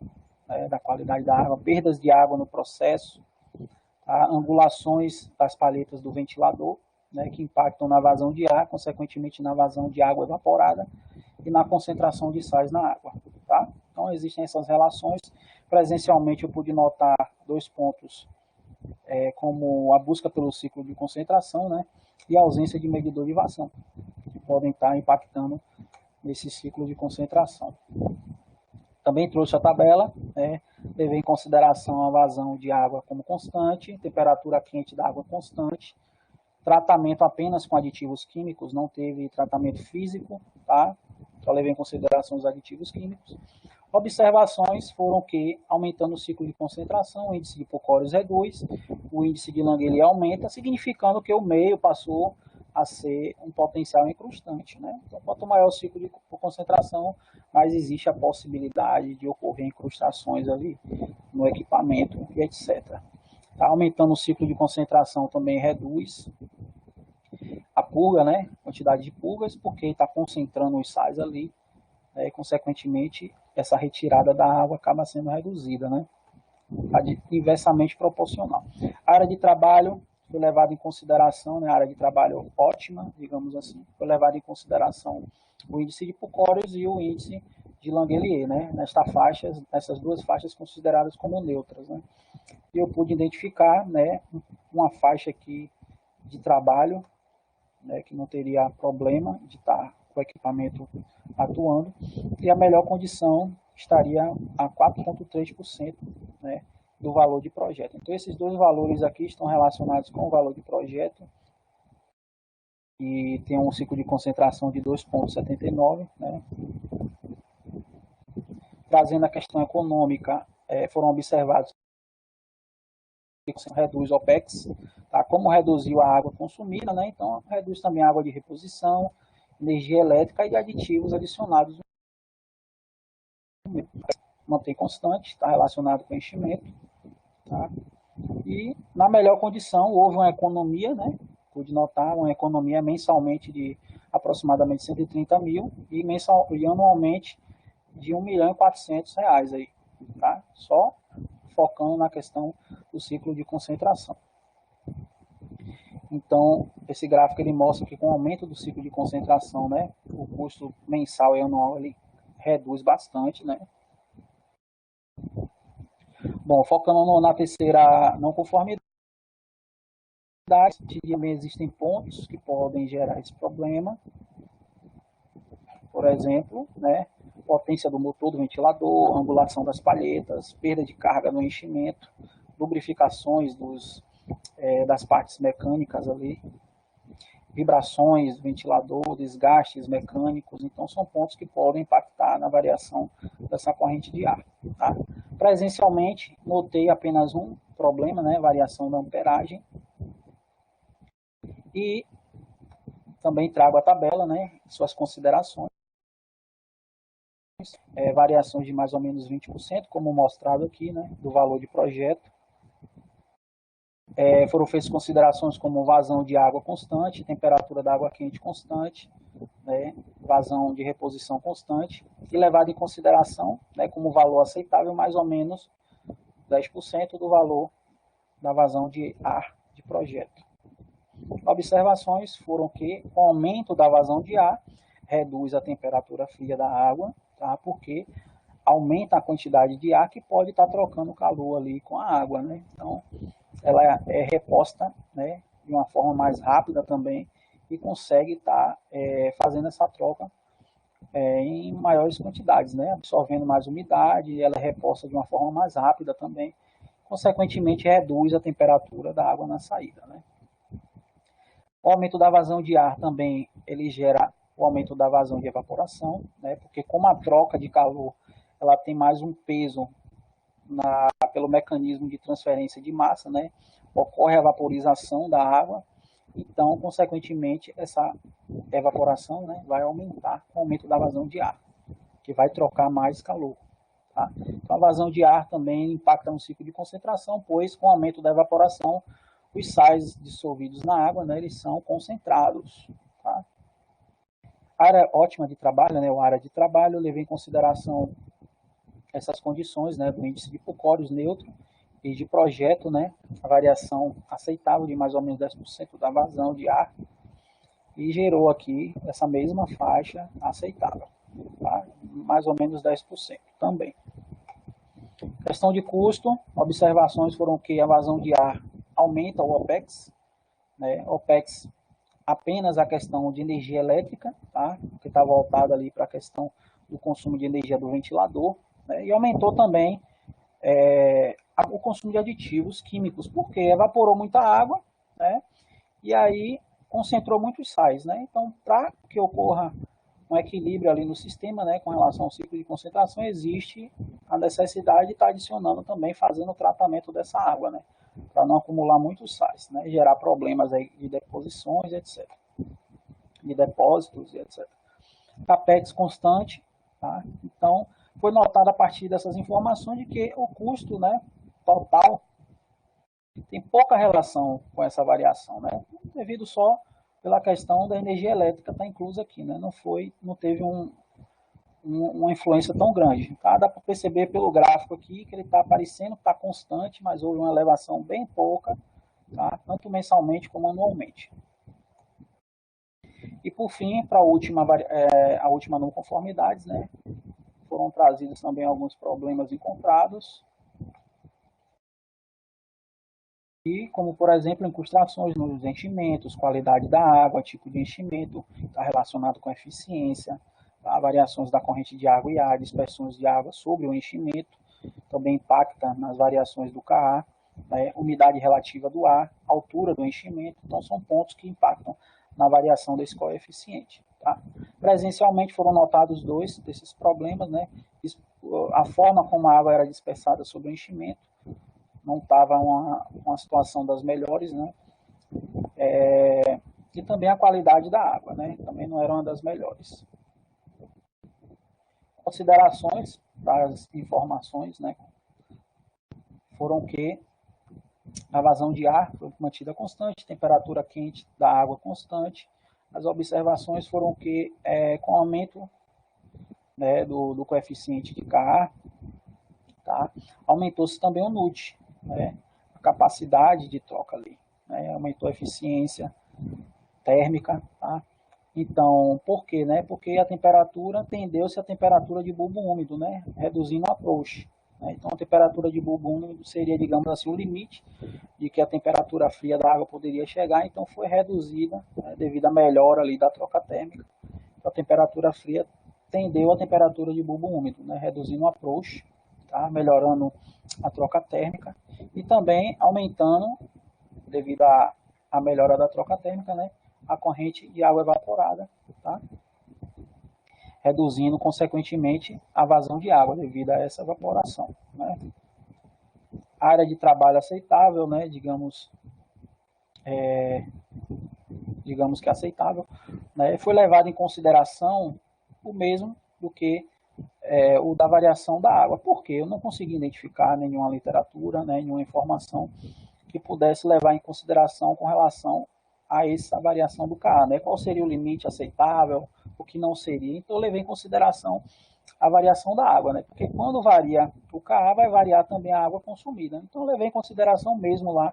da qualidade da água, perdas de água no processo, tá? Angulações das palhetas do ventilador, né, que impactam na vazão de ar, consequentemente na vazão de água evaporada e na concentração de sais na água. Tá? Então, existem essas relações. Presencialmente, eu pude notar 2 pontos, como a busca pelo ciclo de concentração, né, e a ausência de medidor de vazão, que podem estar impactando nesse ciclo de concentração. Também trouxe a tabela, né, levei em consideração a vazão de água como constante, temperatura quente da água constante, tratamento apenas com aditivos químicos, não teve tratamento físico, tá? Só levei em consideração os aditivos químicos. Observações foram que, aumentando o ciclo de concentração, o índice de hipocórios reduz, o índice de Langelier aumenta, significando que o meio passou a ser um potencial incrustante, né? Então, quanto maior o ciclo de concentração, mais existe a possibilidade de ocorrer incrustações ali no equipamento e etc. Tá aumentando o ciclo de concentração também reduz a purga, né? Quantidade de purgas, porque está concentrando os sais ali, né? E, consequentemente, essa retirada da água acaba sendo reduzida, né? Inversamente proporcional. A área de trabalho foi levada em consideração, né? A área de trabalho ótima, digamos assim, foi levada em consideração o índice de Pucórios e o índice de Langelier, né? Nessas duas faixas consideradas como neutras, né? E eu pude identificar, né, uma faixa aqui de trabalho, né, que não teria problema de estar com o equipamento atuando, e a melhor condição estaria a 4,3%, né, do valor de projeto. Então, esses dois valores aqui estão relacionados com o valor de projeto, e tem um ciclo de concentração de 2,79, né. Trazendo a questão econômica, foram observados que reduz o OPEX, tá? Como reduziu a água consumida, né? Então reduz também a água de reposição, energia elétrica e aditivos adicionados. Mantém constante, está relacionado com enchimento. Tá? E na melhor condição houve uma economia, né? Pude notar uma economia mensalmente de aproximadamente 130 mil e anualmente de R$1.400.000 aí, tá? Só focando na questão do ciclo de concentração. Então, esse gráfico ele mostra que com o aumento do ciclo de concentração, né, o custo mensal e anual ele reduz bastante, né? Bom, focando na terceira não conformidade, também existem pontos que podem gerar esse problema. Por exemplo, né, potência do motor do ventilador, angulação das palhetas, perda de carga no enchimento, lubrificações das partes mecânicas ali, vibrações do ventilador, desgastes mecânicos. Então, são pontos que podem impactar na variação dessa corrente de ar. Tá? Presencialmente, notei apenas um problema, né, variação da amperagem. E também trago a tabela, né, suas considerações. Variações de mais ou menos 20%, como mostrado aqui, né, do valor de projeto. Foram feitas considerações como vazão de água constante, temperatura da água quente constante, né, vazão de reposição constante, e levado em consideração, né, como valor aceitável mais ou menos 10% do valor da vazão de ar de projeto. Observações foram que o aumento da vazão de ar reduz a temperatura fria da água, tá? Porque aumenta a quantidade de ar que pode estar trocando calor ali com a água, né? Então, ela é reposta, né, de uma forma mais rápida também e consegue estar fazendo essa troca em maiores quantidades, né? Absorvendo mais umidade, ela é reposta de uma forma mais rápida também, consequentemente reduz a temperatura da água na saída, né? O aumento da vazão de ar também, ele gera o aumento da vazão de evaporação, né? Porque como a troca de calor, ela tem mais um peso pelo mecanismo de transferência de massa, né? Ocorre a vaporização da água, então, consequentemente, essa evaporação, né, vai aumentar com o aumento da vazão de ar, que vai trocar mais calor. Tá? Então, a vazão de ar também impacta no ciclo de concentração, pois com o aumento da evaporação, os sais dissolvidos na água, né, eles são concentrados. Tá? Área ótima de trabalho, né, a área de trabalho, eu levei em consideração essas condições, né, do índice de Pucórios neutro e de projeto, né, a variação aceitável de mais ou menos 10% da vazão de ar, e gerou aqui essa mesma faixa aceitável, tá? Mais ou menos 10% também. Questão de custo, observações foram que a vazão de ar aumenta o OPEX, né? OPEX apenas a questão de energia elétrica, tá? Que está voltada ali para a questão do consumo de energia do ventilador, né? E aumentou também o consumo de aditivos químicos, porque evaporou muita água, né? E aí concentrou muitos sais, né? Então, para que ocorra um equilíbrio ali no sistema, né, com relação ao ciclo de concentração, existe a necessidade de estar adicionando também, fazendo o tratamento dessa água, né, para não acumular muitos sais, né, gerar problemas aí de deposições, etc. De depósitos, etc. Capex constante, tá? Então, foi notado a partir dessas informações de que o custo, né, total tem pouca relação com essa variação, né, devido só pela questão da energia elétrica estar inclusa aqui, né, não teve uma influência tão grande. Tá? Dá para perceber pelo gráfico aqui que ele está aparecendo, está constante, mas houve uma elevação bem pouca, tá? Tanto mensalmente como anualmente. E por fim, para a última não conformidades, né, foram trazidos também alguns problemas encontrados, e como, por exemplo, incrustações nos enchimentos, qualidade da água, tipo de enchimento, está relacionado com eficiência, tá? Variações da corrente de água e ar, dispersões de água sobre o enchimento, também impacta nas variações do Ka, né? Umidade relativa do ar, altura do enchimento, então são pontos que impactam na variação desse coeficiente. Tá? Presencialmente foram notados dois desses problemas, né? A forma como a água era dispersada sobre o enchimento, não estava uma situação das melhores, né? E também a qualidade da água, né? Também não era uma das melhores. Considerações das informações, né? Foram que a vazão de ar foi mantida constante, temperatura quente da água constante. As observações foram que com o aumento, né, do coeficiente de Ka, tá? Aumentou-se também o NUT, né, a capacidade de troca ali, né, aumentou a eficiência térmica, tá? Então, por quê, né? Porque a temperatura tendeu-se a temperatura de bulbo úmido, né, reduzindo o approach, né? Então, a temperatura de bulbo úmido seria, digamos assim, o limite de que a temperatura fria da água poderia chegar, então foi reduzida, né, devido à melhora ali da troca térmica. Então, a temperatura fria tendeu a temperatura de bulbo úmido, né, reduzindo o approach, tá? Melhorando a troca térmica e também aumentando, devido à melhora da troca térmica, né, a corrente de água evaporada, tá? Reduzindo, consequentemente, a vazão de água devido a essa evaporação, né? Área de trabalho aceitável, né, digamos que aceitável, né, foi levado em consideração o mesmo do que o da variação da água. Por quê? Eu não consegui identificar nenhuma literatura, né, nenhuma informação que pudesse levar em consideração com relação a essa variação do Ka, né? Qual seria o limite aceitável, o que não seria. Então, eu levei em consideração a variação da água, né? Porque quando varia o Ka, vai variar também a água consumida. Então, eu levei em consideração mesmo lá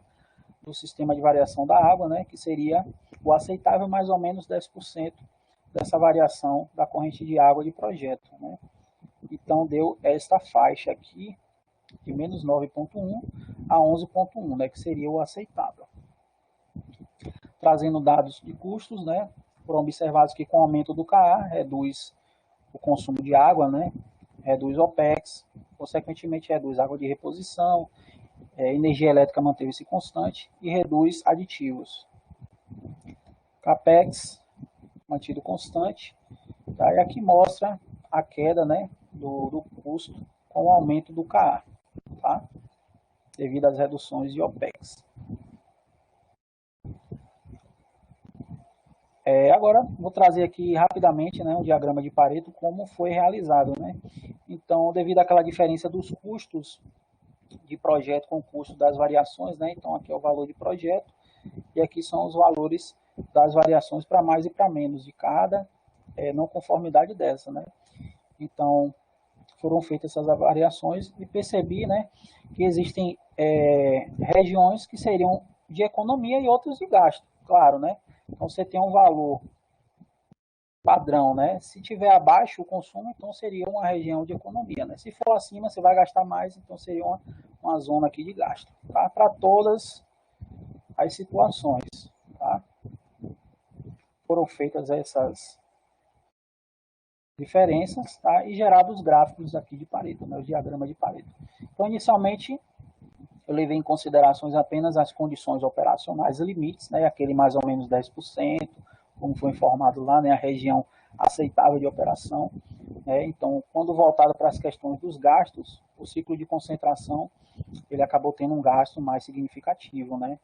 do sistema de variação da água, né? Que seria o aceitável mais ou menos 10% dessa variação da corrente de água de projeto, né? Então, deu esta faixa aqui, de menos 9,1 a 11,1, né? Que seria o aceitável. Trazendo dados de custos, né? Foram observados que com o aumento do Ka, reduz o consumo de água, né? Reduz OPEX, consequentemente reduz água de reposição, energia elétrica manteve-se constante e reduz aditivos. CAPEX mantido constante, tá? E aqui mostra a queda, né, do custo com o aumento do Ka, tá? Devido às reduções de OPEX. Agora, vou trazer aqui rapidamente, né, um diagrama de Pareto, como foi realizado, né? Então, devido àquela diferença dos custos de projeto com o custo das variações, né? Então, aqui é o valor de projeto e aqui são os valores das variações para mais e para menos de cada não conformidade dessa, né? Então, foram feitas essas variações e percebi, né, que existem regiões que seriam de economia e outras de gasto, claro, né? Então, você tem um valor padrão, né? Se tiver abaixo o consumo, então seria uma região de economia, né? Se for acima, você vai gastar mais, então seria uma zona aqui de gasto, tá? Para todas as situações, tá? Foram feitas essas diferenças, tá? E gerados os gráficos aqui de Pareto, né? O diagrama de Pareto. Então, inicialmente, eu levei em considerações apenas as condições operacionais e limites, né? Aquele mais ou menos 10%, como foi informado lá, né? A região aceitável de operação. Né? Então, quando voltado para as questões dos gastos, o ciclo de concentração ele acabou tendo um gasto mais significativo, né?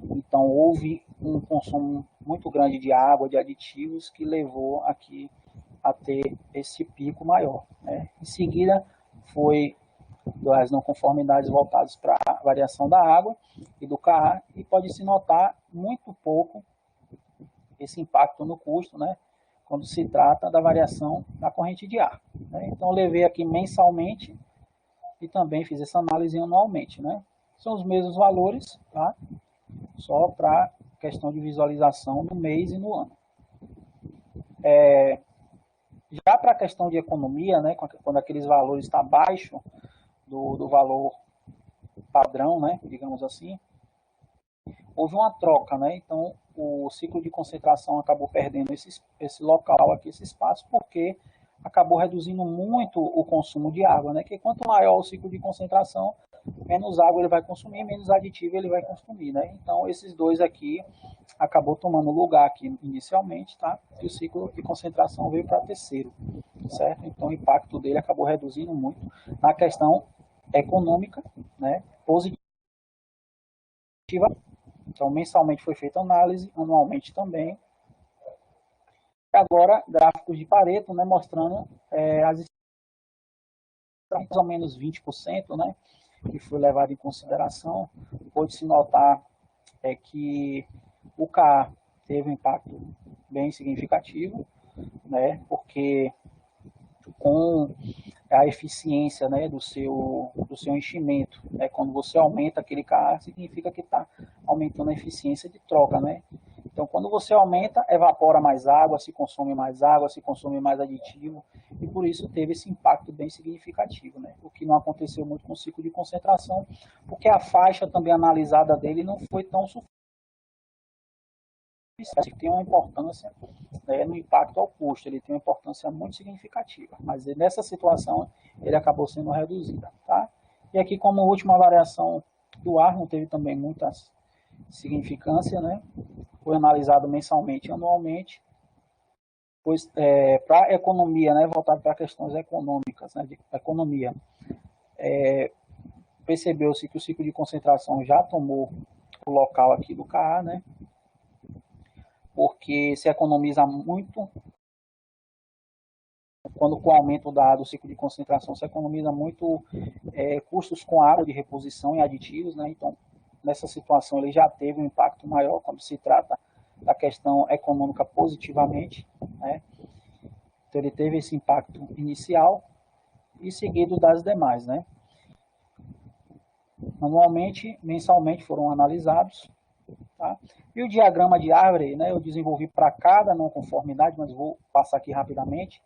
Então, houve um consumo muito grande de água, de aditivos, que levou aqui a ter esse pico maior. Né? Em seguida, foi das não conformidades voltadas para a variação da água e do Ka, e pode-se notar muito pouco esse impacto no custo, né? Quando se trata da variação da corrente de ar. Né? Então, eu levei aqui mensalmente e também fiz essa análise anualmente. Né? São os mesmos valores, tá? Só para questão de visualização no mês e no ano. Já para a questão de economia, né, quando aqueles valores estão abaixo do valor padrão, né, digamos assim, houve uma troca, né? Então, o ciclo de concentração acabou perdendo esse local aqui, esse espaço, porque acabou reduzindo muito o consumo de água, né? Que quanto maior o ciclo de concentração, menos água ele vai consumir, menos aditivo ele vai consumir, né? Então, esses dois aqui acabou tomando lugar aqui inicialmente, tá? E o ciclo de concentração veio para terceiro, certo? Então, o impacto dele acabou reduzindo muito na questão econômica, né? Positiva. Então, mensalmente foi feita análise, anualmente também. E agora, gráficos de Pareto, né, mostrando as mais ou menos 20%, né, que foi levado em consideração. Pode-se notar que o Ka teve um impacto bem significativo, né, porque com a eficiência, né, do seu enchimento, né, quando você aumenta aquele Ka, significa que está aumentando a eficiência de troca, né? Então, quando você aumenta, evapora mais água, se consome mais aditivo, e por isso teve esse impacto bem significativo, né? O que não aconteceu muito com o ciclo de concentração, porque a faixa também analisada dele não foi tão suficiente, tem uma importância, né, no impacto ao custo, ele tem uma importância muito significativa, mas nessa situação ele acabou sendo reduzido, tá? E aqui, como última variação do ar, não teve também muita significância, né? Foi analisado mensalmente e anualmente, pois para a economia, né, voltado para questões econômicas, né, de economia, percebeu-se que o ciclo de concentração já tomou o local aqui do Ka, né, porque se economiza muito, quando com o aumento do ciclo de concentração se economiza muito custos com água de reposição e aditivos, né, então nessa situação ele já teve um impacto maior quando se trata da questão econômica positivamente, né? Então ele teve esse impacto inicial e seguido das demais, né? Anualmente, mensalmente foram analisados, tá? E o diagrama de árvore, né, eu desenvolvi para cada não conformidade, mas vou passar aqui rapidamente.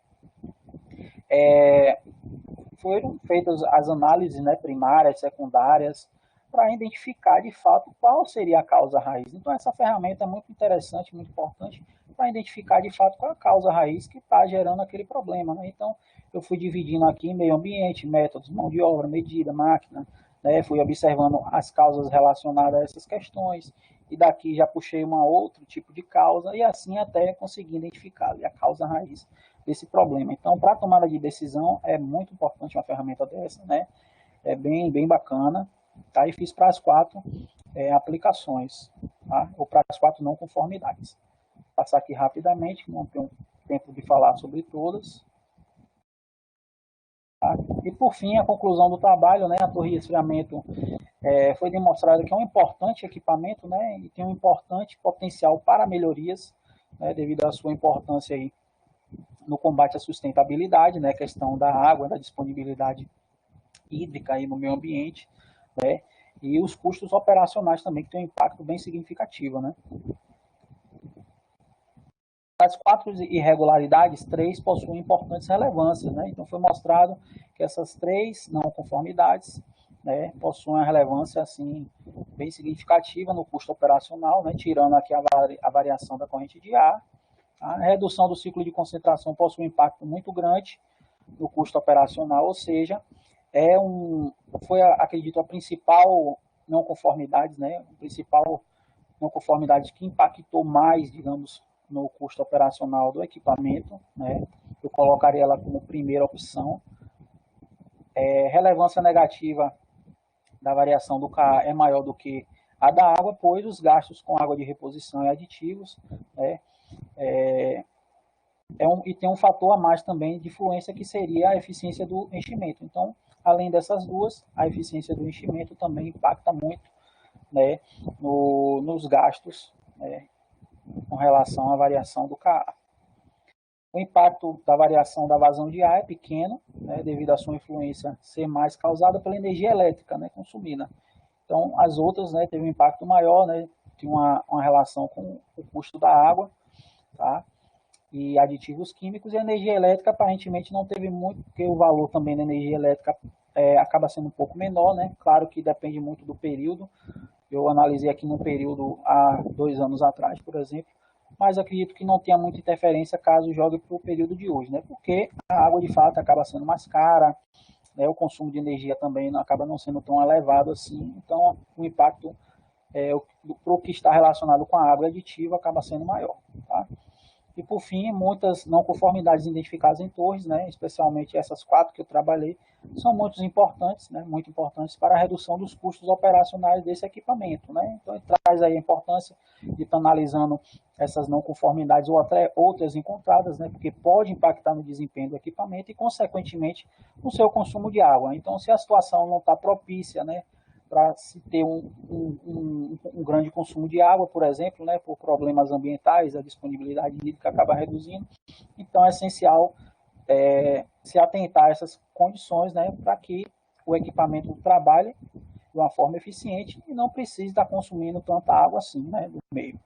Foram feitas as análises, né, primárias, secundárias, para identificar de fato qual seria a causa raiz. Então, essa ferramenta é muito interessante, muito importante, para identificar de fato qual é a causa raiz que está gerando aquele problema. Né? Então, eu fui dividindo aqui em meio ambiente, métodos, mão de obra, medida, máquina, né? Fui observando as causas relacionadas a essas questões, e daqui já puxei outro tipo de causa, e assim até conseguir identificar a causa raiz desse problema. Então, para a tomada de decisão, é muito importante uma ferramenta dessa, né? É bem bacana. Tá? E fiz para as 4 aplicações, tá? Ou para as 4 não conformidades. Vou passar aqui rapidamente, não tenho tempo de falar sobre todas. Tá? E por fim, a conclusão do trabalho, né? A torre de resfriamento foi demonstrado que é um importante equipamento, né? E tem um importante potencial para melhorias, né? Devido à sua importância aí no combate à sustentabilidade, né? A questão da água, da disponibilidade hídrica aí no meio ambiente, né? E os custos operacionais também, que tem um impacto bem significativo, né? Das 4 irregularidades, 3 possuem importantes relevâncias, né? Então, foi mostrado que essas 3 não conformidades, né, possuem uma relevância, assim, bem significativa no custo operacional, né? Tirando aqui a variação da corrente de ar. A redução do ciclo de concentração possui um impacto muito grande no custo operacional, ou seja, foi, acredito, a principal não conformidade, né? A principal não conformidade que impactou mais, digamos, no custo operacional do equipamento, né? Eu colocaria ela como primeira opção. Relevância negativa da variação do KA é maior do que a da água, pois os gastos com água de reposição e aditivos, né, e tem um fator a mais também de influência, que seria a eficiência do enchimento. Então, além dessas duas, a eficiência do enchimento também impacta muito, né, nos gastos, né, com relação à variação do KA. O impacto da variação da vazão de ar é pequeno, né, devido à sua influência ser mais causada pela energia elétrica, né, consumida. Então, as outras, né, teve um impacto maior, né, tinha uma relação com o custo da água, tá? E aditivos químicos, e a energia elétrica aparentemente não teve muito, porque o valor também da energia elétrica acaba sendo um pouco menor, né? Claro que depende muito do período. Eu analisei aqui no período há 2 anos atrás, por exemplo, mas acredito que não tenha muita interferência caso jogue para o período de hoje, né? Porque a água de fato acaba sendo mais cara, né? O consumo de energia também acaba não sendo tão elevado assim, então o impacto para o que está relacionado com a água aditiva acaba sendo maior, tá? E, por fim, muitas não conformidades identificadas em torres, né, especialmente essas 4 que eu trabalhei, são muito importantes, né, muito importantes para a redução dos custos operacionais desse equipamento, né? Então, ele traz aí a importância de estar analisando essas não conformidades ou até outras encontradas, né, porque pode impactar no desempenho do equipamento e, consequentemente, no seu consumo de água. Então, se a situação não está propícia, né, para se ter um grande consumo de água, por exemplo, né, por problemas ambientais, a disponibilidade hídrica acaba reduzindo. Então, é essencial se atentar a essas condições, né, para que o equipamento trabalhe de uma forma eficiente e não precise estar consumindo tanta água assim, né, do meio.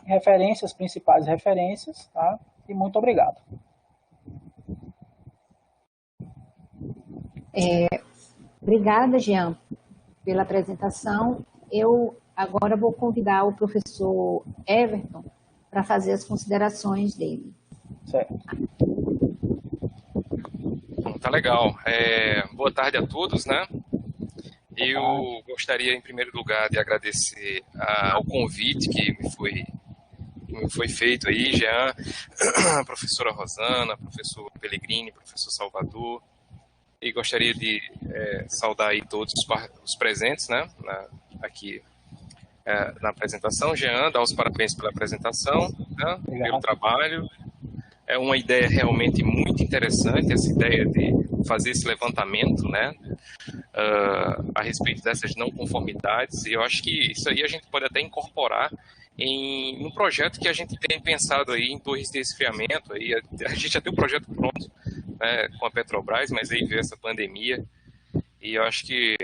Referências, principais referências, tá? E muito obrigado. Obrigada, Jean, pela apresentação. Eu agora vou convidar o professor Everton para fazer as considerações dele. Certo. Tá legal. Boa tarde a todos, né? Eu gostaria, em primeiro lugar, de agradecer ao convite que me foi feito aí, Jean, a professora Rosana, professor Pellegrini, professor Salvador. E gostaria de saudar aí todos os presentes, né, aqui na apresentação. Jean, dar os parabéns pela apresentação, né, pelo trabalho. É uma ideia realmente muito interessante, essa ideia de fazer esse levantamento, né, a respeito dessas não conformidades. E eu acho que isso aí a gente pode até incorporar em um projeto que a gente tem pensado aí em torres de resfriamento. Aí a gente já tem um projeto pronto, né, com a Petrobras, mas aí veio essa pandemia, e eu acho que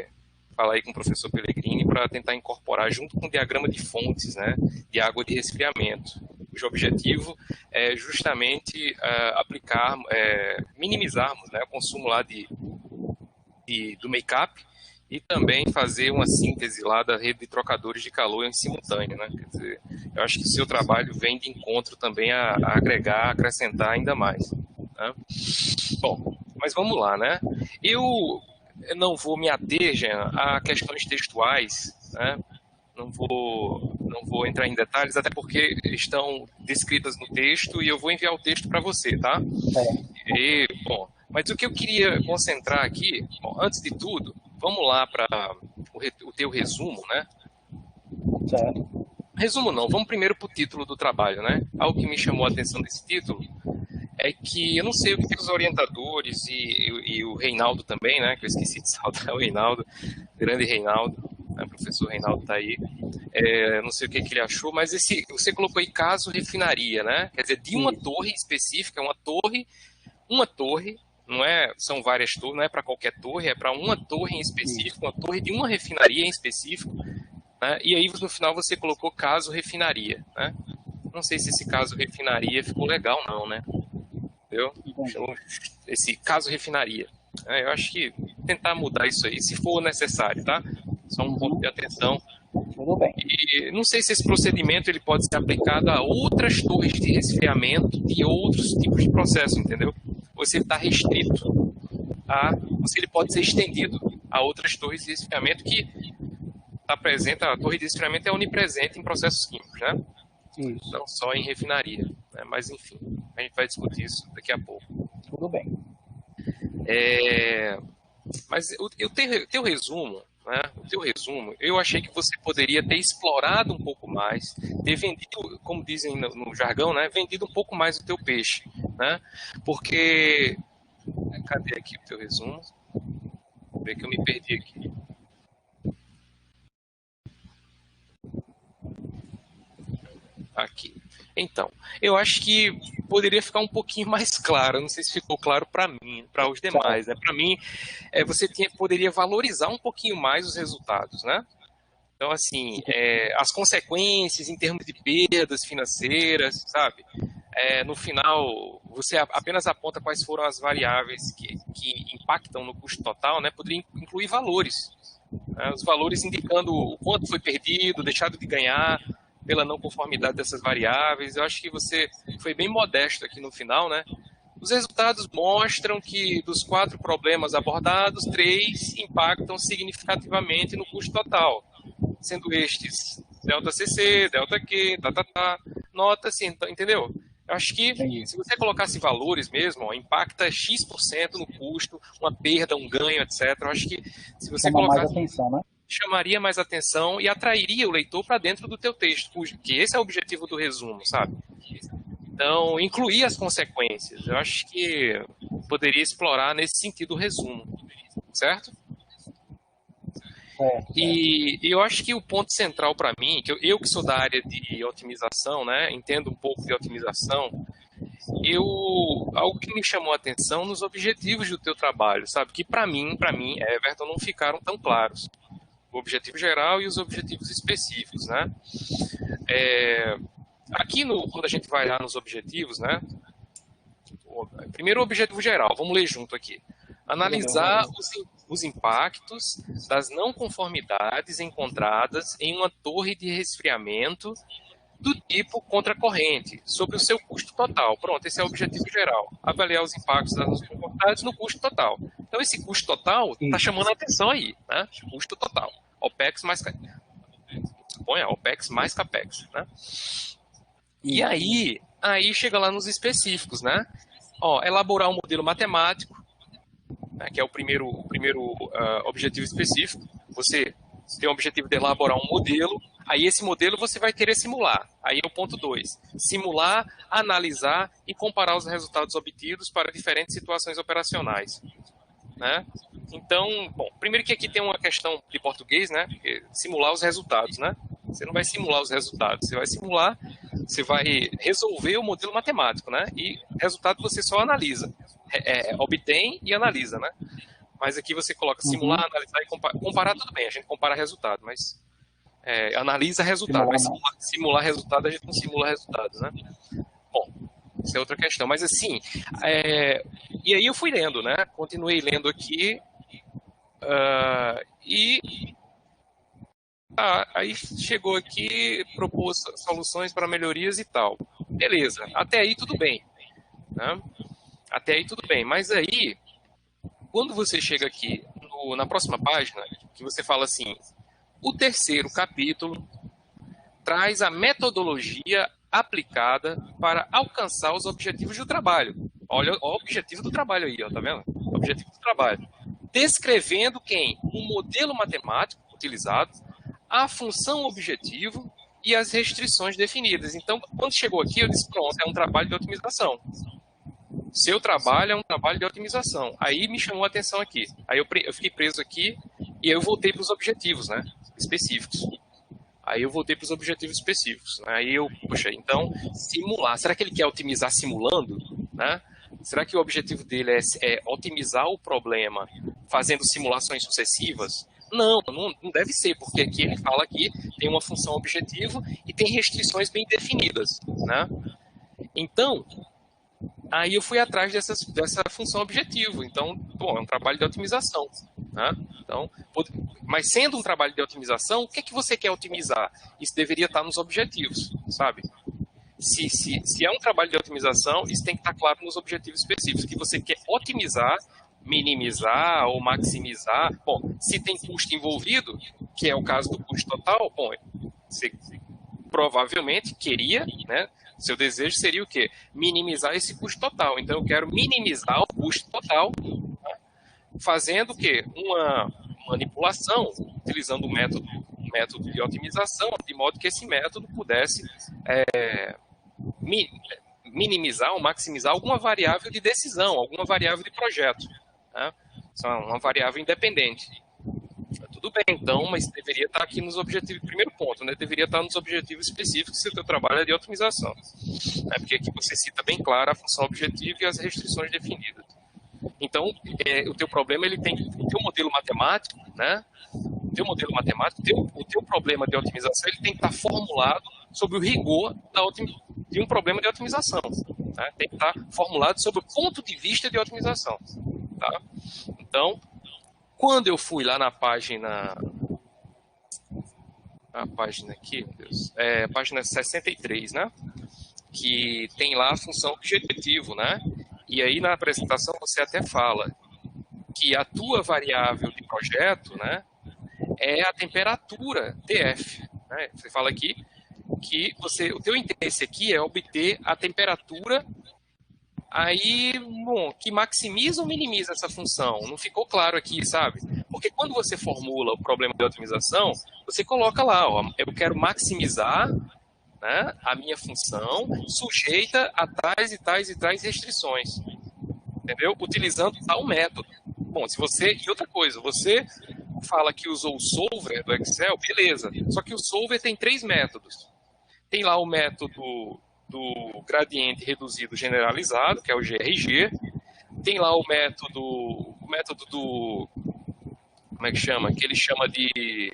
falar aí com o professor Pellegrini para tentar incorporar junto com o diagrama de fontes, né, de água de resfriamento. O objetivo é justamente minimizarmos, né, o consumo lá do make-up, e também fazer uma síntese lá da rede de trocadores de calor em simultâneo, né? Quer dizer, eu acho que o seu trabalho vem de encontro também a agregar, a acrescentar ainda mais, né? Bom, mas vamos lá, né? Eu não vou me ater, Jean, a questões textuais, né? Não vou entrar em detalhes, até porque estão descritas no texto e eu vou enviar o texto para você, tá? Bom, mas o que eu queria concentrar aqui, bom, antes de tudo, vamos lá para o teu resumo, né? Certo. Resumo não, vamos primeiro para o título do trabalho, né? Algo que me chamou a atenção desse título é que eu não sei o que os orientadores e o Reinaldo também, né? Que eu esqueci de saudar o Reinaldo, grande Reinaldo, né? O professor Reinaldo está aí. Não sei o que ele achou, mas você colocou aí caso refinaria, né? Quer dizer, de uma torre específica, uma torre, não é, são várias torres, não é para qualquer torre, é para uma torre em específico, uma torre de uma refinaria em específico, né? E aí no final você colocou caso refinaria, né? Não sei se esse caso refinaria ficou legal não, né? Entendeu? Esse caso refinaria. Eu acho que tentar mudar isso aí, se for necessário, tá? Só um ponto de atenção. Tudo bem. E não sei se esse procedimento ele pode ser aplicado a outras torres de resfriamento de outros tipos de processo, entendeu? Ou se ele está restrito ou se ele pode ser estendido a outras torres de resfriamento que está presente, a torre de resfriamento é onipresente em processos químicos, né? Isso. Não só em refinaria, né? Mas enfim, a gente vai discutir isso daqui a pouco. Tudo bem. Mas o teu resumo, né? O teu resumo, eu achei que você poderia ter explorado um pouco mais, ter vendido, como dizem no jargão, né? Vendido um pouco mais o teu peixe, né? Porque, cadê aqui o teu resumo? Vou ver que eu me perdi aqui. Aqui. Então, eu acho que poderia ficar um pouquinho mais claro. Não sei se ficou claro para mim, para os demais, né? Para mim, você poderia valorizar um pouquinho mais os resultados, né? Então, assim, as consequências em termos de perdas financeiras, sabe? No final, você apenas aponta quais foram as variáveis que impactam no custo total, né? Poderia incluir valores, né? Os valores indicando o quanto foi perdido, deixado de ganhar pela não conformidade dessas variáveis. Eu acho que você foi bem modesto aqui no final, né? Os resultados mostram que dos 4 problemas abordados, 3 impactam significativamente no custo total, sendo estes delta CC, delta Q, nota assim, entendeu? Eu acho que se você colocasse valores mesmo, ó, impacta X% no custo, uma perda, um ganho, etc. Eu acho que se você colocasse, mais atenção, né? chamaria mais atenção e atrairia o leitor para dentro do teu texto, que esse é o objetivo do resumo, sabe? Então, incluir as consequências. Eu acho que poderia explorar nesse sentido o resumo, certo? E eu acho que o ponto central para mim, que eu que sou da área de otimização, né, entendo um pouco de otimização, algo que me chamou a atenção nos objetivos do teu trabalho, sabe? Que para mim, Everton, não ficaram tão claros. O objetivo geral e os objetivos específicos, né? Aqui, quando a gente vai lá nos objetivos, né? Primeiro o objetivo geral, vamos ler junto aqui. Analisar os impactos das não conformidades encontradas em uma torre de resfriamento do tipo contracorrente sobre o seu custo total. Pronto, esse é o objetivo geral. Avaliar os impactos das não conformidades no custo total. Então, esse custo total está chamando a atenção aí, né? Custo total. OPEX mais... Suponha, OPEX mais CAPEX, né? E aí chega lá nos específicos, né? Elaborar um modelo matemático, né, que é o primeiro objetivo específico. Você tem o objetivo de elaborar um modelo, aí esse modelo você vai querer simular. Aí é o ponto 2. Simular, analisar e comparar os resultados obtidos para diferentes situações operacionais, né? Então, bom, primeiro que aqui tem uma questão de português, né? Porque simular os resultados, né? Você não vai simular os resultados, você vai resolver o modelo matemático, né? E resultado você só analisa, obtém e analisa, né? Mas aqui você coloca simular, analisar e comparar. Comparar tudo bem, a gente compara resultado, mas analisa resultado. Mas simular resultado, a gente não simula resultados, né? Bom, isso é outra questão. Mas assim, e aí eu fui lendo, né? Continuei lendo aqui aí chegou aqui, propôs soluções para melhorias e tal. Beleza, até aí tudo bem, né? Até aí tudo bem, mas aí, quando você chega aqui na próxima página, que você fala assim, o terceiro capítulo traz a metodologia aplicada para alcançar os objetivos do trabalho. Olha o objetivo do trabalho aí, ó, tá vendo? O objetivo do trabalho. Descrevendo o modelo matemático utilizado, a função objetivo e as restrições definidas. Então, quando chegou aqui, eu disse, pronto, é um trabalho de otimização. Seu trabalho é um trabalho de otimização. Aí me chamou a atenção aqui. Aí eu fiquei preso aqui e aí eu voltei para os objetivos, né, específicos. Aí eu voltei para os objetivos específicos. Aí poxa, então, simular. Será que ele quer otimizar simulando, né? Será que o objetivo dele é otimizar o problema fazendo simulações sucessivas? Não deve ser, porque aqui ele fala que tem uma função objetivo e tem restrições bem definidas, né? Então, aí eu fui atrás dessa função objetivo. Então, bom, é um trabalho de otimização, né? Então, mas sendo um trabalho de otimização, o que é que você quer otimizar? Isso deveria estar nos objetivos, sabe? Se é um trabalho de otimização, isso tem que estar claro nos objetivos específicos, que você quer otimizar, minimizar ou maximizar. Bom, se tem custo envolvido, que é o caso do custo total, bom, você provavelmente queria, né? Seu desejo seria o quê? Minimizar esse custo total. Então, eu quero minimizar o custo total, tá? Fazendo o quê? Uma manipulação, utilizando um método de otimização, de modo que esse método pudesse minimizar ou maximizar alguma variável de decisão, alguma variável de projeto, né? Uma variável independente. Tudo bem, então, mas deveria estar aqui nos objetivos, primeiro ponto, né? Deveria estar nos objetivos específicos se o teu trabalho é de otimização, né? Porque aqui você cita bem claro a função objetiva e as restrições definidas. Então, o teu problema, ele tem o teu modelo matemático, né? O teu modelo matemático, o teu problema de otimização, ele tem que estar formulado sob o rigor de um problema de otimização, né? Tem que estar formulado sob o ponto de vista de otimização, tá? Então, quando eu fui lá na página aqui, meu Deus, página 63, né? Que tem lá a função objetivo, né? E aí na apresentação você até fala que a tua variável de projeto, né, é a temperatura TF, né? Você fala aqui que o teu interesse aqui é obter a temperatura aí, bom, que maximiza ou minimiza essa função. Não ficou claro aqui, sabe? Porque quando você formula o problema de otimização, você coloca lá, ó, eu quero maximizar, né, a minha função sujeita a tais e tais e tais restrições, entendeu? Utilizando tal método. Bom, e outra coisa, você fala que usou o solver do Excel, beleza, só que o solver tem 3 métodos. Tem lá o método do gradiente reduzido generalizado, que é o GRG, tem lá o método do, como é que chama? Que ele chama de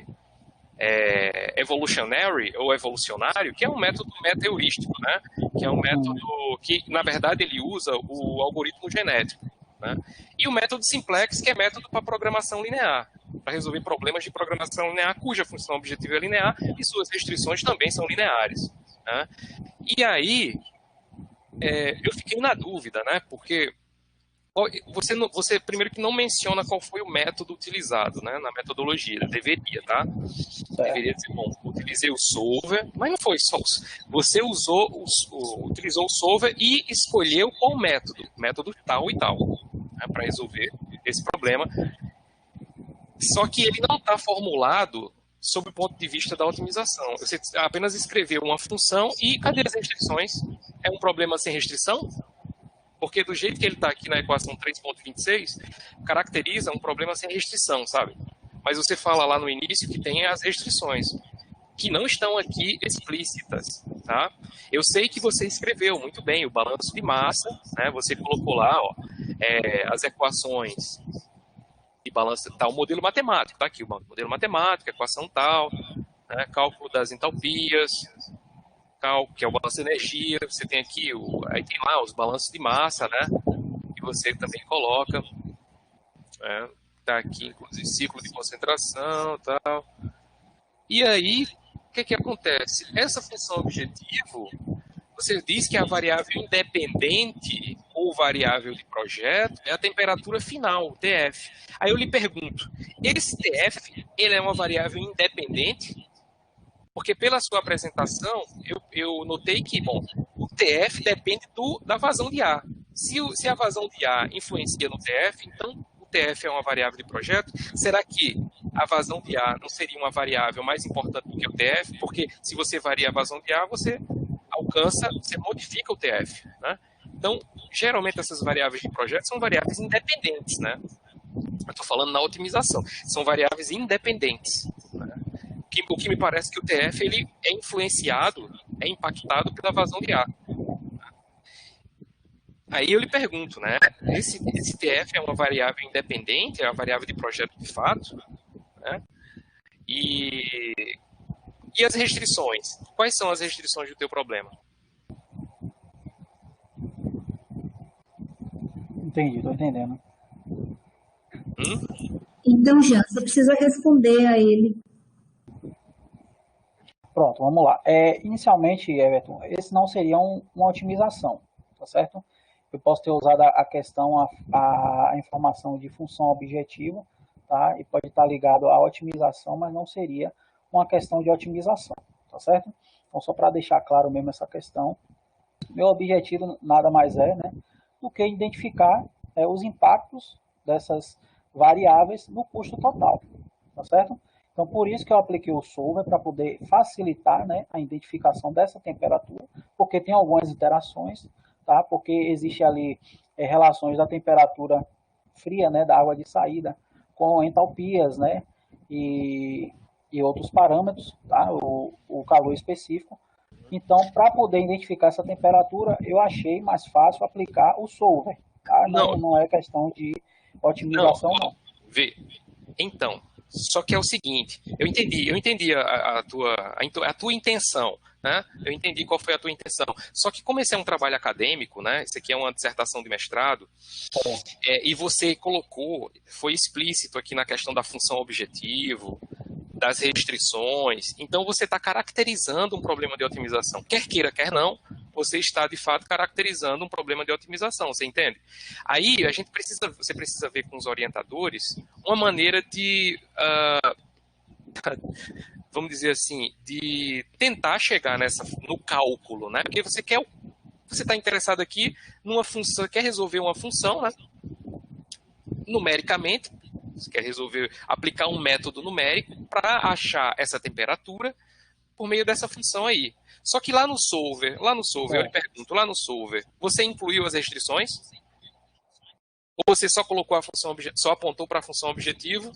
evolutionary ou evolucionário, que é um método meta-heurístico, né? Que é um método que, na verdade, ele usa o algoritmo genético, né? E o método simplex, que é método para programação linear, para resolver problemas de programação linear, cuja função objetiva é linear e suas restrições também são lineares, né? E aí, eu fiquei na dúvida, né? Porque você primeiro que não menciona qual foi o método utilizado, né, na metodologia. Deveria, tá? Deveria dizer, bom, utilizei o solver, mas não foi só. Você utilizou o solver e escolheu qual método tal e tal, né, para resolver esse problema. Só que ele não está formulado sob o ponto de vista da otimização. Você apenas escreveu uma função e cadê as restrições? É um problema sem restrição? Porque do jeito que ele está aqui na equação 3.26, caracteriza um problema sem restrição, sabe? Mas você fala lá no início que tem as restrições, que não estão aqui explícitas, tá? Eu sei que você escreveu muito bem o balanço de massa, né? Você colocou lá, ó, as equações de balanço, tá, o modelo matemático, tá aqui, o modelo matemático, equação tal, né? Cálculo das entalpias, que é o balanço de energia, você tem aqui, aí tem lá os balanços de massa, né? E você também coloca, tá aqui, inclusive, ciclo de concentração e tal. E aí, o que acontece? Essa função objetivo, você diz que a variável independente ou variável de projeto é a temperatura final, o TF. Aí eu lhe pergunto, esse TF, ele é uma variável independente? Porque pela sua apresentação, eu notei que, bom, o TF depende da vazão de ar. Se a vazão de ar influencia no TF, então o TF é uma variável de projeto. Será que a vazão de ar não seria uma variável mais importante do que o TF? Porque se você varia a vazão de ar, você modifica o TF, né? Então, geralmente essas variáveis de projeto são variáveis independentes, né? Eu estou falando na otimização. São variáveis independentes, né? O que me parece que o TF ele é influenciado, é impactado pela vazão de ar. Aí eu lhe pergunto, né? Esse TF é uma variável independente, é uma variável de projeto de fato, né? E as restrições? Quais são as restrições do teu problema? Entendi, tô entendendo. Então, Jean, você precisa responder a ele. Pronto, vamos lá. Inicialmente, Everton, esse não seria uma otimização, tá certo? Eu posso ter usado a questão, a informação de função objetiva, tá? E pode estar ligado à otimização, mas não seria uma questão de otimização, tá certo? Então, só para deixar claro mesmo essa questão, meu objetivo nada mais é, né, do que identificar os impactos dessas variáveis no custo total, tá certo? Então, por isso que eu apliquei o solver, para poder facilitar, né, a identificação dessa temperatura, porque tem algumas interações, tá? Porque existe ali relações da temperatura fria, né, da água de saída, com entalpias, né, e outros parâmetros, tá? O calor específico. Então, para poder identificar essa temperatura, eu achei mais fácil aplicar o solver, tá? Não é questão de otimização, não. Vê. Então, só que é o seguinte, eu entendi a tua intenção, né? Eu entendi qual foi a tua intenção. Só que como esse é um trabalho acadêmico, né? Isso aqui é uma dissertação de mestrado, e você foi explícito aqui na questão da função objetivo, das restrições, então você está caracterizando um problema de otimização. Quer queira, quer não, você está, de fato, caracterizando um problema de otimização, você entende? Aí, você precisa ver com os orientadores uma maneira de, vamos dizer assim, de tentar chegar no cálculo, né? Porque você está interessado aqui numa função, quer resolver uma função, né? Numericamente, você quer aplicar um método numérico para achar essa temperatura por meio dessa função aí. Só que lá no solver, eu lhe pergunto, lá no solver, você incluiu as restrições? Ou você só colocou a função só apontou para a função objetivo?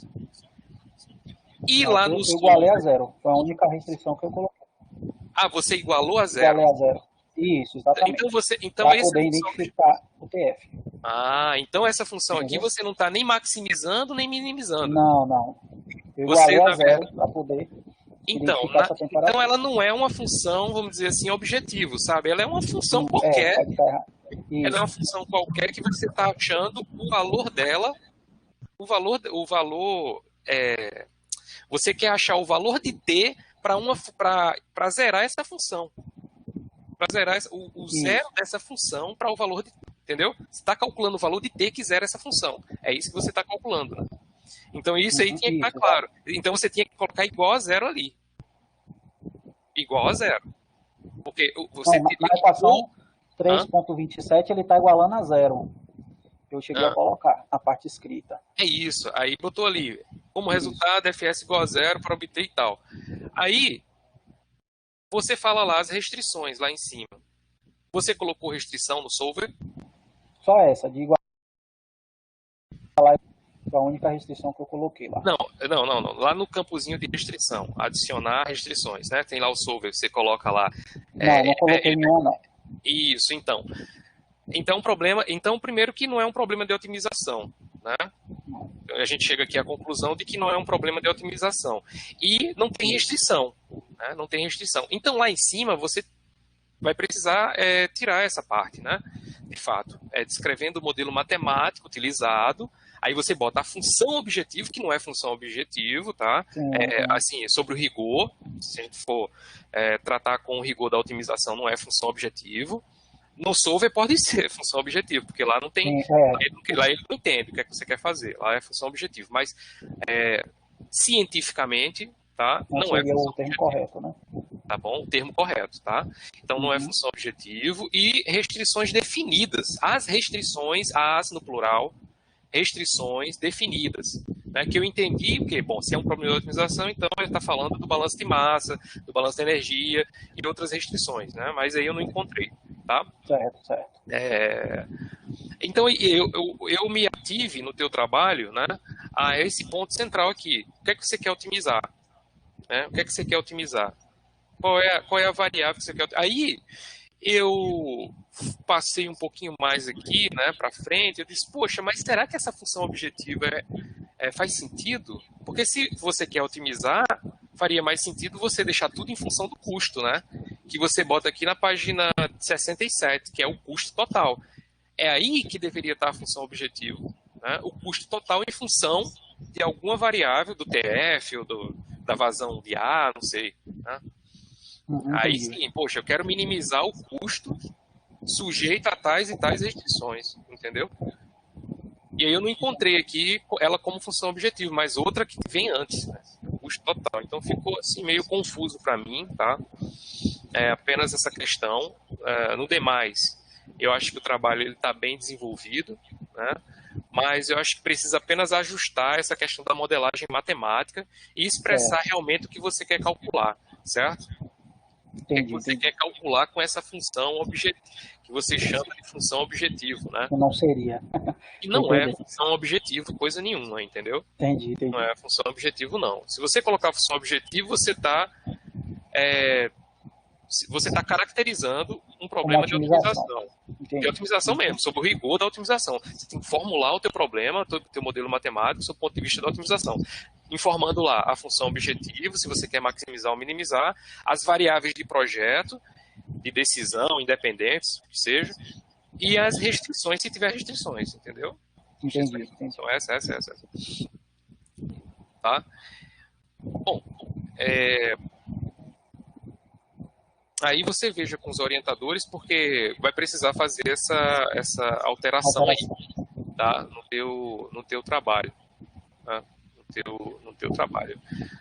E não, lá no eu igualei a zero. Foi a única restrição que eu coloquei. Ah, você igualou a zero? Igualei a zero. Isso, exatamente. Então para poder identificar o TF. Ah, então essa função aqui você não está nem maximizando nem minimizando. Não. Eu igualei a zero para poder então ela não é uma função, vamos dizer assim, objetivo, sabe? Ela é uma função qualquer. Ela é uma função qualquer que você está achando o valor dela, você quer achar o valor de t para zerar essa função. Para zerar o zero dessa função para o valor de t, entendeu? Você está calculando o valor de t que zera essa função. É isso que você está calculando, né? Então isso aí tinha que estar claro. Então você tinha que colocar igual a zero ali. Igual a zero. Porque você na equação 3.27 ele está igualando a zero. Eu cheguei a colocar na parte escrita. É isso. Aí botou ali, como resultado, fs igual a zero para obter e tal. Aí, você fala lá as restrições lá em cima. Você colocou restrição no solver? Só essa, de igual a única restrição que eu coloquei lá. Não. Lá no campozinho de restrição, adicionar restrições, né? Tem lá o solver, você coloca lá. Não coloquei nenhuma, não. Isso, então. Então, primeiro que não é um problema de otimização, né? A gente chega aqui à conclusão de que não é um problema de otimização. E não tem restrição, né? Não tem restrição. Então, lá em cima, você vai precisar tirar essa parte, né? De fato, descrevendo o modelo matemático utilizado. Aí você bota a função objetivo, que não é função objetivo, tá? Assim, sobre o rigor. Se a gente for tratar com o rigor da otimização, não é função objetivo. No solver pode ser função objetivo, porque lá não tem. Lá ele não entende o que é que você quer fazer. Lá é função objetivo. Mas cientificamente, tá? Não é função o termo correto, né? Tá bom? O termo correto, tá? Então não é função objetivo e restrições definidas. As restrições, no plural, restrições definidas, né, que eu entendi, porque, bom, se é um problema de otimização, então ele está falando do balanço de massa, do balanço de energia e outras restrições, né, mas aí eu não encontrei, tá? Certo. Então, eu me ative no teu trabalho, né, a esse ponto central aqui. O que é que você quer otimizar? Né? O que é que você quer otimizar? Qual é a variável que você quer otimizar? Aí, eu passei um pouquinho mais aqui, né, para frente, eu disse, poxa, mas será que essa função objetiva faz sentido? Porque se você quer otimizar, faria mais sentido você deixar tudo em função do custo, né? Que você bota aqui na página 67, que é o custo total. É aí que deveria estar a função objetivo, né? O custo total em função de alguma variável do TF ou da vazão de ar, não sei, né? Aí sim, poxa, eu quero minimizar o custo sujeito a tais e tais restrições, entendeu? E aí eu não encontrei aqui ela como função objetiva, mas outra que vem antes, né? custo total. Então ficou assim meio confuso para mim, tá? Apenas essa questão. No demais, eu acho que o trabalho ele está bem desenvolvido, né? Mas eu acho que precisa apenas ajustar essa questão da modelagem matemática e expressar realmente o que você quer calcular, certo? O que você quer calcular com essa função que você chama de função objetivo, né? Não seria. E não é função objetivo coisa nenhuma, entendeu? Entendi. Não é função objetivo, não. Se você colocar função objetivo, você está caracterizando um problema de otimização. De otimização mesmo, sobre o rigor da otimização. Você tem que formular o teu problema, o teu modelo matemático, do ponto de vista da otimização. Informando lá a função objetivo, se você quer maximizar ou minimizar, as variáveis de projeto, de decisão, independentes, que seja, e as restrições, se tiver restrições, entendeu? Entendi. Então, essa. Tá? Bom, aí você veja com os orientadores, porque vai precisar fazer essa alteração aí, tá? No teu trabalho, tá? No teu trabalho.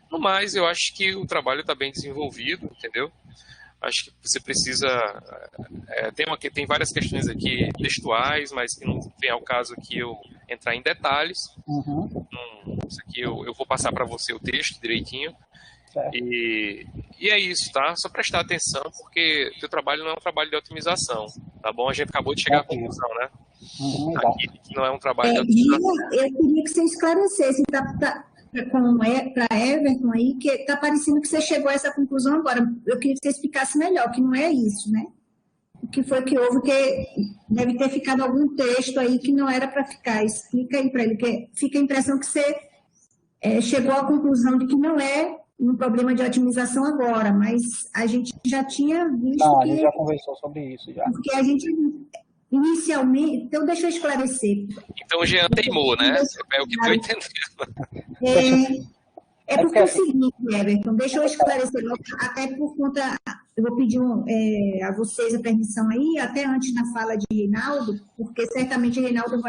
No mais, eu acho que o trabalho está bem desenvolvido, entendeu? Acho que você precisa... tem várias questões aqui textuais, mas que não vem ao caso aqui eu entrar em detalhes. Isso aqui eu vou passar para você o texto direitinho. E é isso, tá? Só prestar atenção, porque o teu trabalho não é um trabalho de otimização, tá bom? A gente acabou de chegar à conclusão, né? Aqui não é um trabalho de otimização. Eu queria que você esclarecesse para Everton aí, que está parecendo que você chegou a essa conclusão agora. Eu queria que você explicasse melhor, que não é isso, né? O que foi que houve, que deve ter ficado algum texto aí que não era para ficar. Explica aí para ele, que fica a impressão que você chegou à conclusão de que não é um problema de otimização agora, mas a gente já tinha visto a gente já conversou sobre isso, já. Porque a gente, inicialmente... Então, deixa eu esclarecer. Então, o Jean teimou, né? É o que estou entendendo. Porque é o seguinte, Everton, deixa eu esclarecer, até por conta... Eu vou pedir a vocês a permissão aí, até antes da fala de Reinaldo, porque certamente o Reinaldo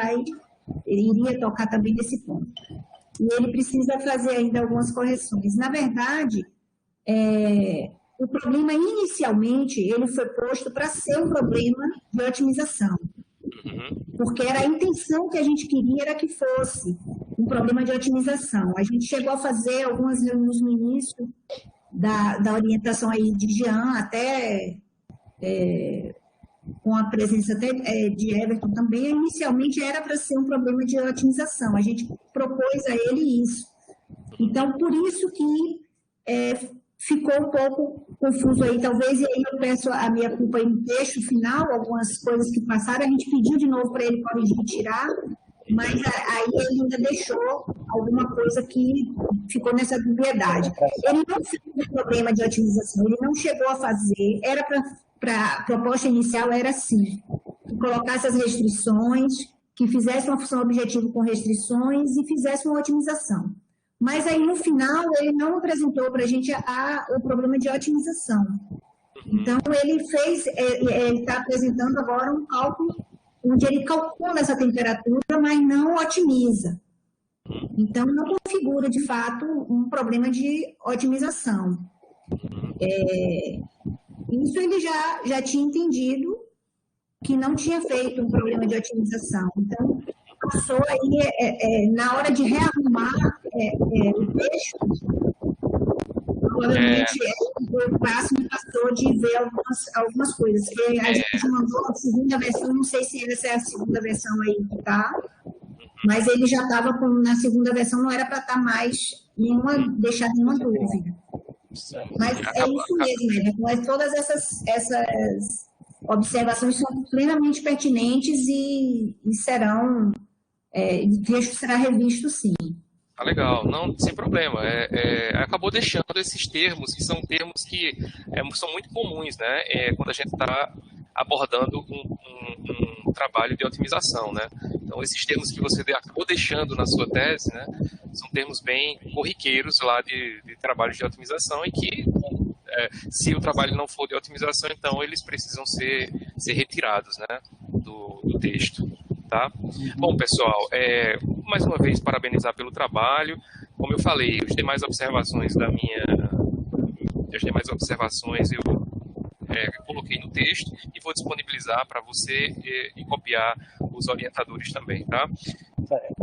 iria tocar também nesse ponto. E ele precisa fazer ainda algumas correções. Na verdade, o problema, inicialmente, ele foi posto para ser um problema de otimização. Porque era a intenção que a gente queria, era que fosse um problema de otimização. A gente chegou a fazer algumas reuniões no início da orientação aí de Jean, até com a presença até de Everton também. Inicialmente era para ser um problema de otimização. A gente propôs a ele isso. Então, por isso que ficou um pouco confuso aí, talvez, e aí eu peço a minha culpa aí no texto final, algumas coisas que passaram, a gente pediu de novo para ele corrigir e tirar, mas aí ele ainda deixou alguma coisa que ficou nessa dubiedade. Ele não fez um problema de otimização, ele não chegou a fazer, era para a proposta inicial, era assim, que colocasse as restrições, que fizesse uma função objetivo com restrições e fizesse uma otimização. Mas aí, no final, ele não apresentou para a gente o problema de otimização. Então, ele está apresentando agora um cálculo onde ele calcula essa temperatura, mas não otimiza. Então, não configura, de fato, um problema de otimização. Isso ele já tinha entendido que não tinha feito um problema de otimização. Então, passou aí, na hora de rearrumar o texto, provavelmente o próximo passou de ver algumas coisas. Que a gente mandou a segunda versão, não sei se essa é a segunda versão aí que está, mas ele já estava na segunda versão, não era para estar mais deixar nenhuma dúvida. Mas é isso mesmo, né? Mas todas essas observações são plenamente pertinentes e serão... o texto será revisto, sim. Tá legal, não, sem problema. Acabou deixando esses termos, que são termos que são muito comuns, né? Quando a gente está abordando um trabalho de otimização, né? Então, esses termos que você acabou deixando na sua tese, né? São termos bem corriqueiros lá de trabalho de otimização e que, se o trabalho não for de otimização, então eles precisam ser retirados, né? Do texto. Tá? Bom, pessoal, mais uma vez parabenizar pelo trabalho, como eu falei, as demais observações eu coloquei no texto e vou disponibilizar para você e copiar os orientadores também, tá?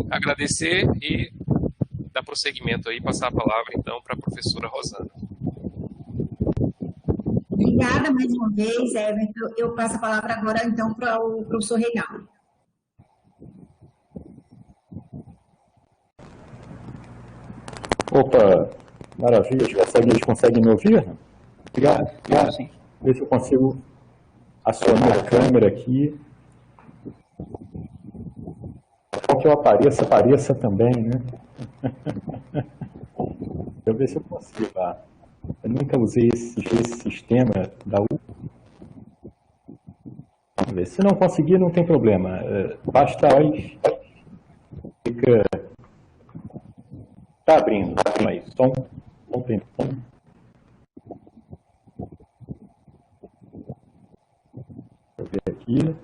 Agradecer e dar prosseguimento aí, passar a palavra então para a professora Rosana. Obrigada mais uma vez, Everton. Eu passo a palavra agora então para o professor Reinaldo. Opa, maravilha, vocês conseguem me ouvir? Obrigado. Sim. Ver se eu consigo acionar a câmera aqui. Qual que eu apareça também, né? Deixa eu ver se eu consigo. Eu nunca usei esse sistema da U. Vamos ver. Se não conseguir, não tem problema. Basta fica. Está abrindo. Aí, só um tempo. Deixa eu ver aqui.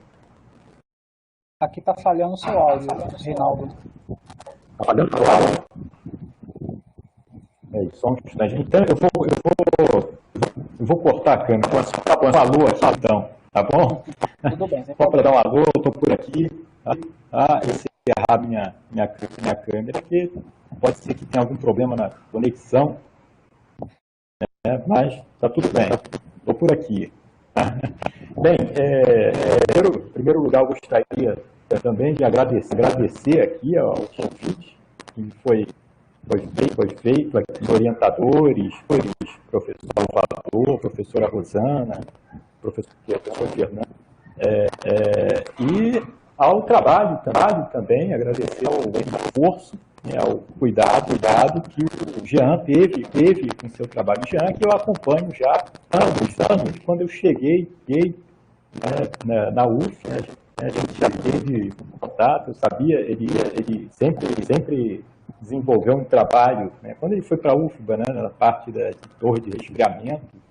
Aqui está falhando o seu áudio, Reinaldo. Está falhando o áudio? É isso, só um instante. Então, eu vou cortar a câmera. Tá bom, alô aqui então, tá bom? Tudo bem. Só para dar um alô, eu estou por aqui. Esse errar minha câmera, porque pode ser que tenha algum problema na conexão, né? Mas está tudo bem. Estou por aqui. Bem, em primeiro lugar, eu gostaria também de agradecer aqui ao convite que foi feito aqui, os orientadores, professor Salvador, professora Rosana, professor Fernando, e ao trabalho também, agradecer ao esforço, né, ao cuidado que o Jean teve com o seu trabalho. Jean, que eu acompanho já há anos, quando eu cheguei na UF, né, a gente já teve contato, eu sabia, ele sempre desenvolveu um trabalho, né, quando ele foi para a UFBA, né, na parte da torre de resfriamento,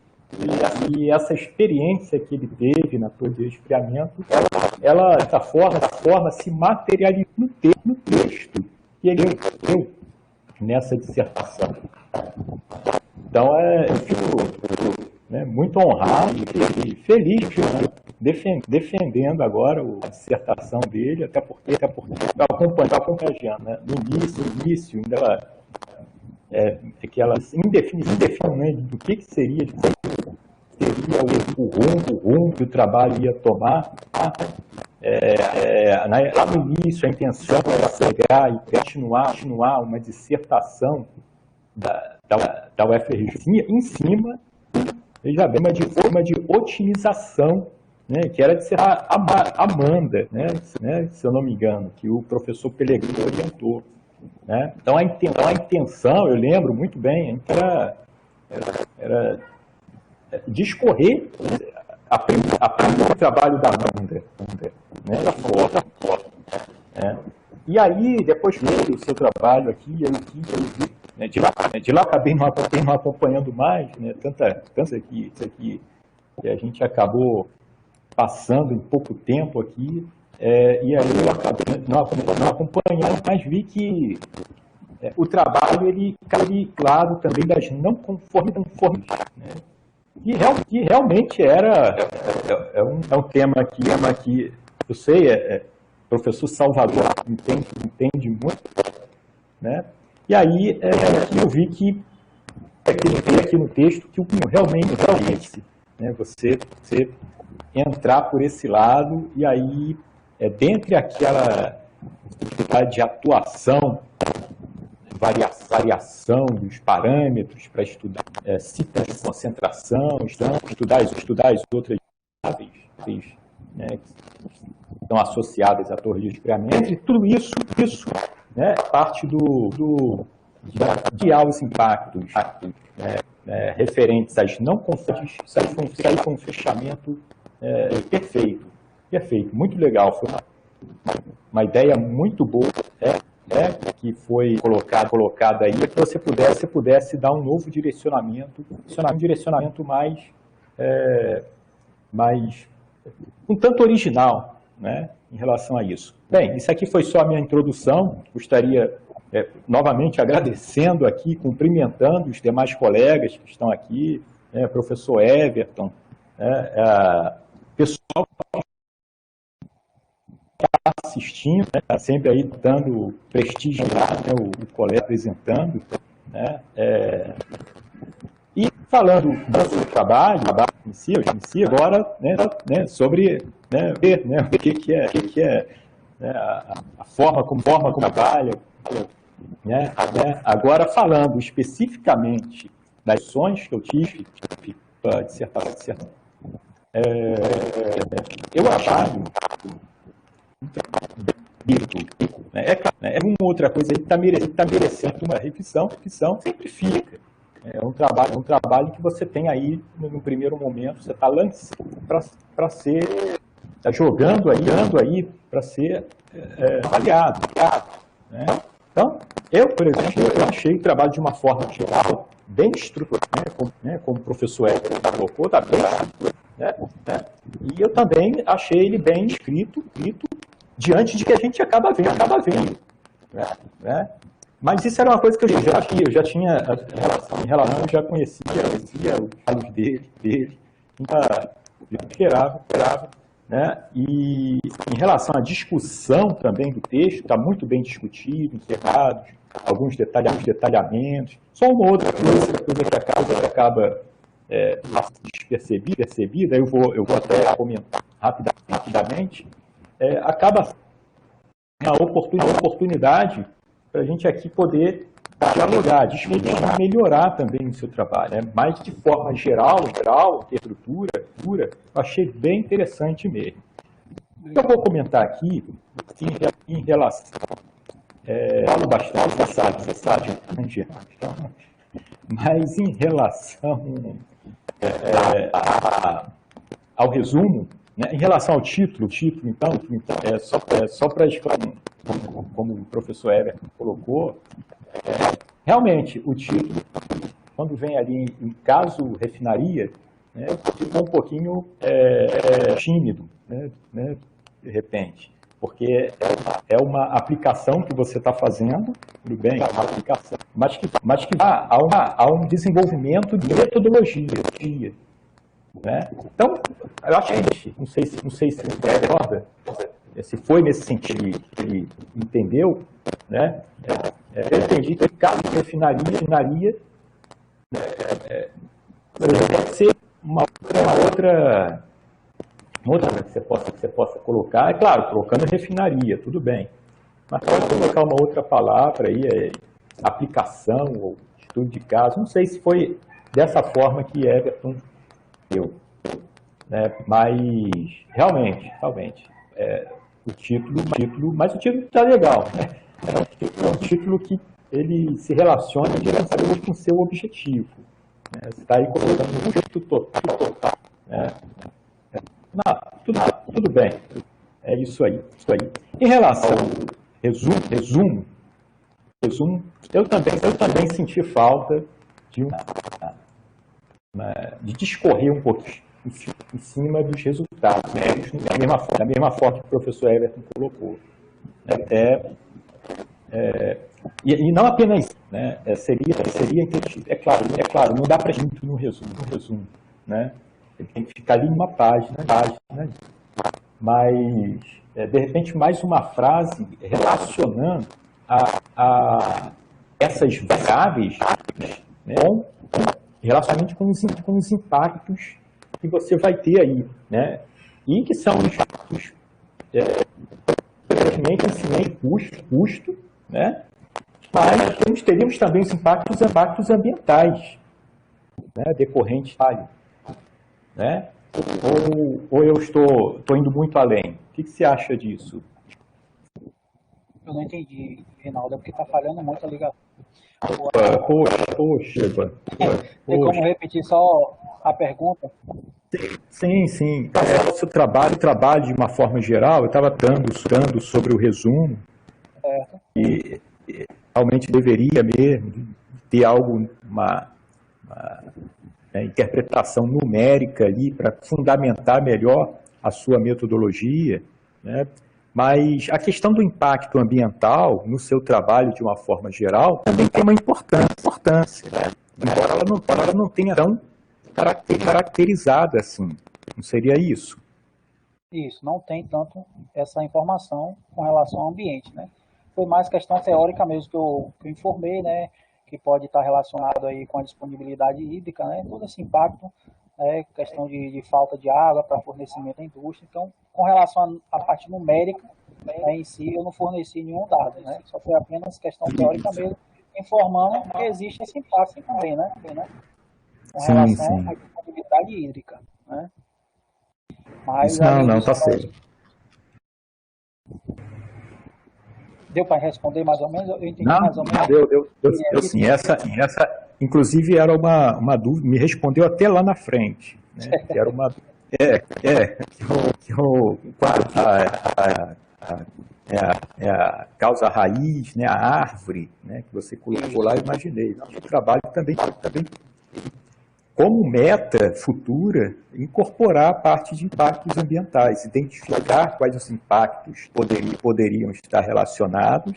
e essa experiência que ele teve na torre de resfriamento, ela, dessa forma, se materializa no texto que ele deu nessa dissertação. Então, eu fico, né, muito honrado e feliz, né, defendendo agora a dissertação dele, até porque eu acompanhando, né, no início, ainda aquela indefinição, né, do que seria o rumo que o trabalho ia tomar. Lá no início, a intenção era pegar e continuar uma dissertação da UFRJ em cima, veja bem, uma de otimização, né, que era de ser a Amanda, né, se eu não me engano, que o professor Pellegrino orientou. Né? Então, a intenção, eu lembro muito bem, era discorrer o trabalho da Amanda, né? E aí, depois do seu trabalho aqui, né, de lá acabei não acompanhando mais, né, tanta aqui que a gente acabou passando em pouco tempo aqui, e aí eu acabei não acompanhando, mas vi que o trabalho, ele claro, também das não conformidades, né? E realmente é um tema que eu sei, o professor Salvador entende muito, né? E aí eu vi que ele tem aqui no texto que o realmente é esse, né? Você entrar por esse lado e aí, dentre aquela de atuação, variação dos parâmetros para estudar ciclos de concentração, estudar as outras variáveis, né, que estão associadas à torre de resfriamento, e tudo isso, né, parte de os impactos, né, referentes às não conformidades, sair com um fechamento perfeito, muito legal, foi uma ideia muito boa, que foi colocada aí, para que você pudesse dar um novo direcionamento mais um tanto original, né, em relação a isso. Bem, isso aqui foi só a minha introdução, gostaria novamente agradecendo aqui, cumprimentando os demais colegas que estão aqui, professor Everton, pessoal que está assistindo, está sempre aí dando prestígio, o colega apresentando, e falando do trabalho, eu inicio agora sobre ver o que é a forma como trabalha, agora falando especificamente das lições que eu tive para dissertação. Eu acho uma outra coisa aí que está merecendo uma revisão, que sempre fica. É um trabalho que você tem aí, no primeiro momento, você está lançando para ser, está jogando aí para ser avaliado. Né? Então, por exemplo, eu achei o trabalho de uma forma geral bem estruturado, como o professor Edson colocou, está bem estruturado, e eu também achei ele bem escrito diante de que a gente acaba vendo. Né? Mas isso era uma coisa que eu já tinha em relação, eu já conhecia os trabalhos dele, então, eu esperava, né? E em relação à discussão também do texto, está muito bem discutido, encerrado, alguns detalhamentos, só uma outra coisa que acaba despercebida, eu vou até comentar rapidamente, acaba a oportunidade para a gente aqui poder dialogar, discutir, melhorar também o seu trabalho, mas de forma geral, ter estrutura, eu achei bem interessante mesmo. Eu vou comentar aqui em relação, falo bastante, você sabe, mas em relação ao resumo, né, em relação ao título, então só para explicar, como o professor Everton colocou, realmente o título, quando vem ali em caso refinaria, ficou um pouquinho tímido, né, de repente, porque é uma aplicação que você está fazendo, tudo bem, é uma aplicação, mas que há um desenvolvimento de metodologia. Né? Então, eu acho que, não sei se você recorda, se foi nesse sentido que ele entendeu, né? Eu entendi que caso de refinaria pode ser uma outra que você possa colocar, é claro, colocando refinaria, tudo bem, mas pode colocar uma outra palavra aí, aplicação ou estudo de caso, não sei se foi dessa forma que Everton deu, né? Mas realmente, o título, mas o título está legal, né? É um título que ele se relaciona diretamente com o seu objetivo, né? Você está aí colocando um título total, né? Não, tudo bem, é isso aí. Em relação ao resumo, eu também senti falta de discorrer um pouquinho em cima dos resultados, né? Da mesma forma que o professor Everton colocou. E não apenas isso, né? Seria entendido. É claro, não dá para a gente no resumo, né? Ele tem que ficar ali numa página, mas de repente mais uma frase relacionando a essas variáveis, né, relacionamento com os impactos que você vai ter aí, né? E que são os impactos, custo, né? Mas teríamos também os impactos ambientais, né, decorrentes, né? Ou eu estou indo muito além? O que você acha disso? Eu não entendi, Reinaldo, é porque está falhando muito a ligação. Poxa. Tem como repetir só a pergunta? Sim. O seu trabalho de uma forma geral, eu estava dando sobre o resumo, certo. E realmente deveria mesmo ter uma interpretação numérica ali para fundamentar melhor a sua metodologia, né? Mas a questão do impacto ambiental no seu trabalho, de uma forma geral, também tem uma importância, né? Embora ela não tenha tão caracterizada assim. Não seria isso? Isso, não tem tanto essa informação com relação ao ambiente, né? Foi mais questão teórica mesmo que eu informei, né? Que pode estar relacionado aí com a disponibilidade hídrica, né? Todo esse impacto, né? Questão de falta de água para fornecimento à indústria. Então, com relação à parte numérica, né, em si, eu não forneci nenhum dado, né? Só foi apenas questão teórica mesmo, informando que existe esse impacto também, né? Com relação à disponibilidade hídrica, né? Mas, não, tá certo. Deu para responder mais ou menos? Eu entendi mais ou menos. Deu sim. Essa, inclusive, era uma dúvida, me respondeu até lá na frente. Né? Que era uma. A causa raiz, né? A árvore, né? Que você colocou lá, eu imaginei. O trabalho também como meta futura, incorporar a parte de impactos ambientais, identificar quais os impactos poderiam estar relacionados,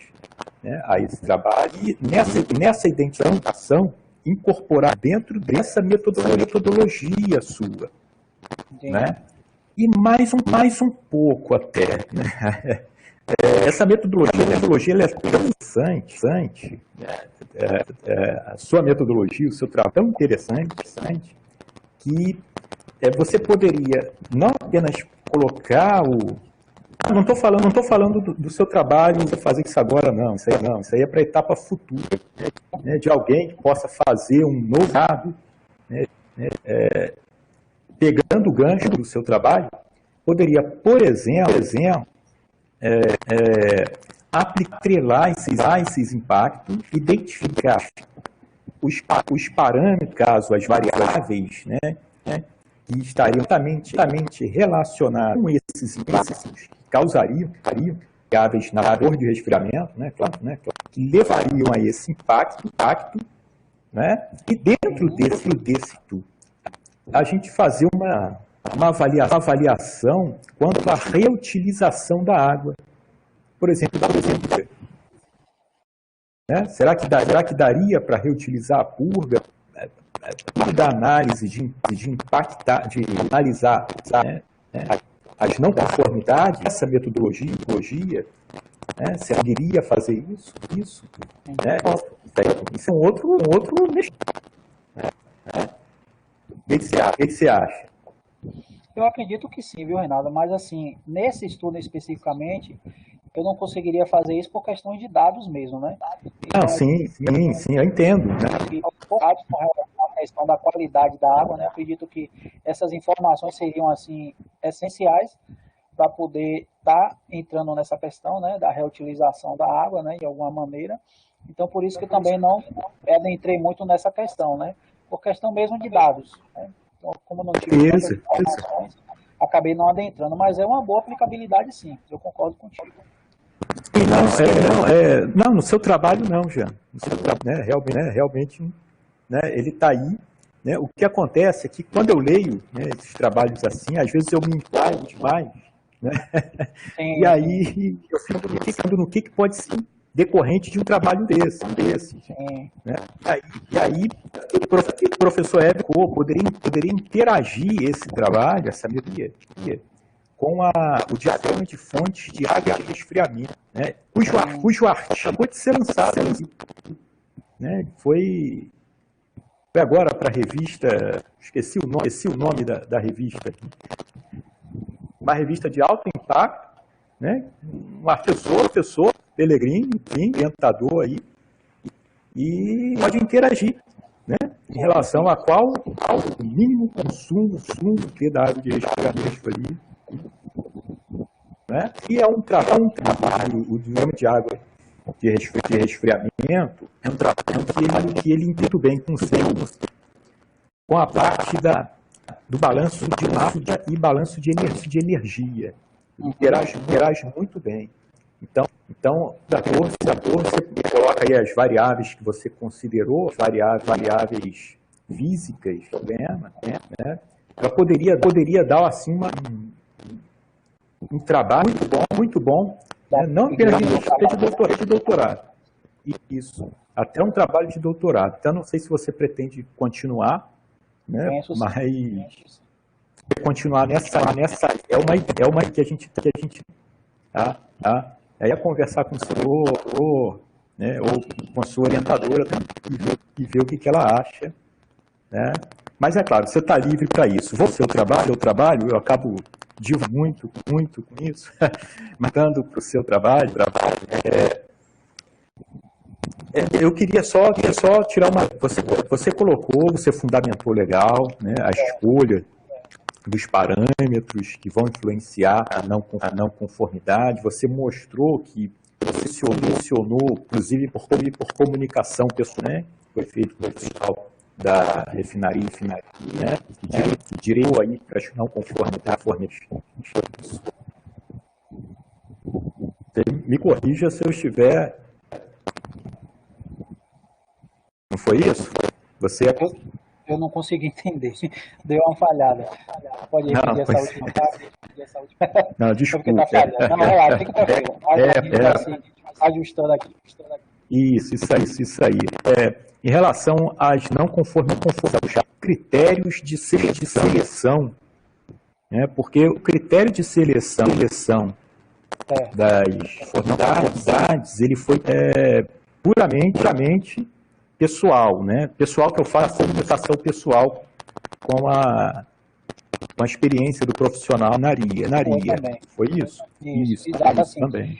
né, a esse trabalho, e nessa identificação, incorporar dentro dessa metodologia sua. Né? E mais um pouco até. Né? Essa metodologia ela é tão interessante, a sua metodologia, o seu trabalho é tão interessante, que você poderia não apenas colocar o... Não estou falando do seu trabalho, você fazer isso agora, não. Isso aí é para a etapa futura, né, de alguém que possa fazer um novo dado, né, pegando o gancho do seu trabalho, poderia, por exemplo, atrelar esses impactos, identificar os parâmetros, caso as variáveis, né, que estariam diretamente relacionadas com esses impactos que causariam variáveis na dor de resfriamento, né, claro, que levariam a esse impacto, né, e dentro desse a gente fazer uma avaliação quanto à reutilização da água. Por exemplo, né? Será que daria para reutilizar a purga? Da análise de analisar, né, as não conformidades, essa metodologia, né, você iria fazer isso, né? Isso é um outro né? O que você acha? Eu acredito que sim, viu, Reinaldo? Mas, assim, nesse estudo especificamente, eu não conseguiria fazer isso por questões de dados mesmo, né? Então, não, sim, eu entendo. Né? Com relação à questão da qualidade da água, né? Acredito que essas informações seriam, assim, essenciais para poder estar entrando nessa questão, né, da reutilização da água, né, de alguma maneira. Então, por isso que eu também não adentrei muito nessa questão, né? Por questão mesmo de dados, né? Então, como não tive tantas informações, acabei não adentrando, mas é uma boa aplicabilidade, sim. Eu concordo contigo. Não, no seu trabalho não, Jean. No seu trabalho, né, realmente, né, ele está aí. Né? O que acontece é que quando eu leio, né, esses trabalhos assim, às vezes eu me empolgo demais, né? E aí eu fico pensando no que pode ser decorrente de um trabalho desse. Né? E aí o professor Érico poderia interagir esse trabalho, essa metodologia, com o diagrama de fontes de água e resfriamento, né? cujo artigo acabou de ser lançado. Né? Foi agora para a revista, esqueci o nome da revista, uma revista de alto impacto, né? Um professor Pellegrini, enfim, orientador aí, e pode interagir, né? Em relação a qual o mínimo consumo da água de resfriamento ali. Né? E é um trabalho, o diagrama de água de resfriamento é um trabalho que ele muito bem com a parte do balanço de massa e balanço de energia. Interage muito bem. Então, você coloca aí as variáveis que você considerou, variáveis físicas, né? Ela poderia dar assim um trabalho muito bom, né? Não apenas de doutorado. Isso, até um trabalho de doutorado. Então, não sei se você pretende continuar, né? Mas continuar nessa é uma que a gente tá? Aí é conversar com o senhor, né, ou com a sua orientadora e ver o que ela acha, né? Mas é claro, você está livre para isso. Você, eu trabalho, eu acabo muito com isso, mandando para o seu trabalho. Eu queria só tirar uma. Você colocou, você fundamentou legal, né, a escolha dos parâmetros que vão influenciar a não conformidade. Você mostrou que funcionou, inclusive por comunicação pessoal, né? Foi feito com o pessoal da refinaria, né? Que direito aí para as não conformidades. Você me corrija se eu estiver. Não foi isso? Você Eu não consegui entender. Deu uma falhada. Pode repetir essa última parte? Não, desculpa. Tá falhando. Não, relaxa, fica tranquilo. A gente vai se ajustando aqui. Isso aí. Em relação às não conformidades, critérios de seleção, né? Porque o critério de seleção das formalidades, ele foi puramente pessoal, né? Pessoal que eu faço comunicação pessoal com a experiência do profissional na ARIA. Foi isso? Isso também.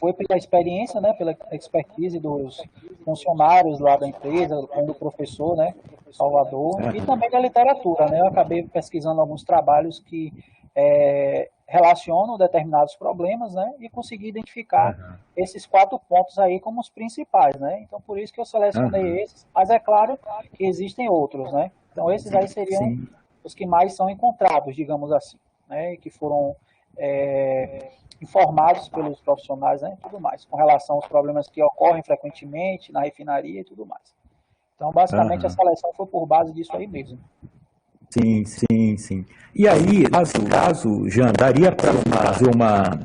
Foi pela experiência, né, pela expertise dos funcionários lá da empresa, do professor, né, Salvador, e também da literatura, né? Eu acabei pesquisando alguns trabalhos que relacionam determinados problemas, né, e consegui identificar esses 4 pontos aí como os principais, né? Então, por isso que eu selecionei esses, mas é claro que existem outros, né? Então, esses aí seriam os que mais são encontrados, digamos assim, né, e que foram informados pelos profissionais, né, tudo mais, com relação aos problemas que ocorrem frequentemente na refinaria e tudo mais. Então, basicamente, a seleção foi por base disso aí mesmo. Sim. E aí, caso Jean, daria para fazer uma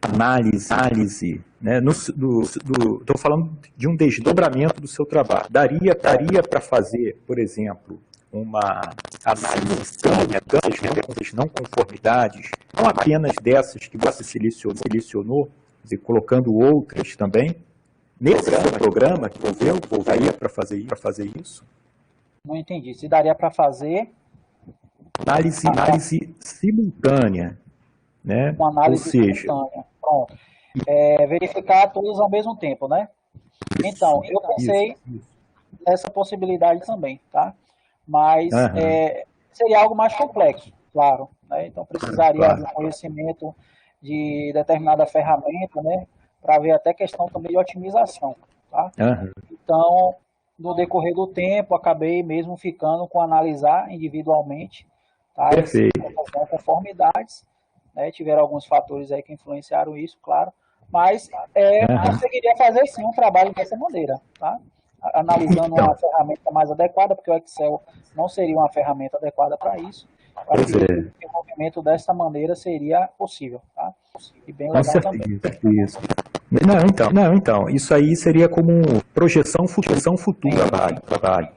análise, né? Estou falando de um desdobramento do seu trabalho. Daria para fazer, por exemplo, uma análise das não conformidades, não apenas dessas que você selecionou, e colocando outras também, nesse programa que daria para fazer isso? Não entendi. Se daria para fazer análise simultânea, né? Uma análise simultânea. Pronto. Verificar todos ao mesmo tempo, né? Então, eu pensei nessa possibilidade também, tá? Mas seria algo mais complexo, claro, né? Então, precisaria de um conhecimento de determinada ferramenta, né? Para ver até questão também de otimização, tá? Então, no decorrer do tempo, acabei mesmo ficando com analisar individualmente, tá? Perfeito. As conformidades, né? Tiveram alguns fatores aí que influenciaram isso, claro, mas conseguiria fazer sim um trabalho dessa maneira, tá? Analisando uma ferramenta mais adequada, porque o Excel não seria uma ferramenta adequada para isso. O desenvolvimento dessa maneira seria possível, tá? E bem legal também. Isso. Não, então, isso aí seria como projeção futura do trabalho,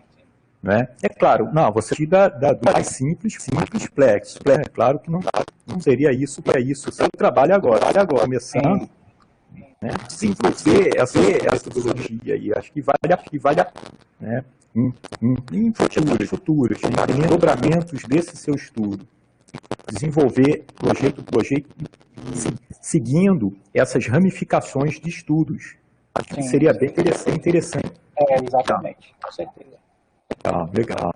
né? É claro, você tira da mais simples complexo. É claro que não seria isso para isso. O seu trabalho agora, começando, né? Desenvolver essa metodologia aí, acho que vale a né? Em futuros, em dobramentos desse seu estudo, desenvolver projeto, seguindo essas ramificações de estudos. Acho que seria bem interessante. Exatamente, com certeza. Legal.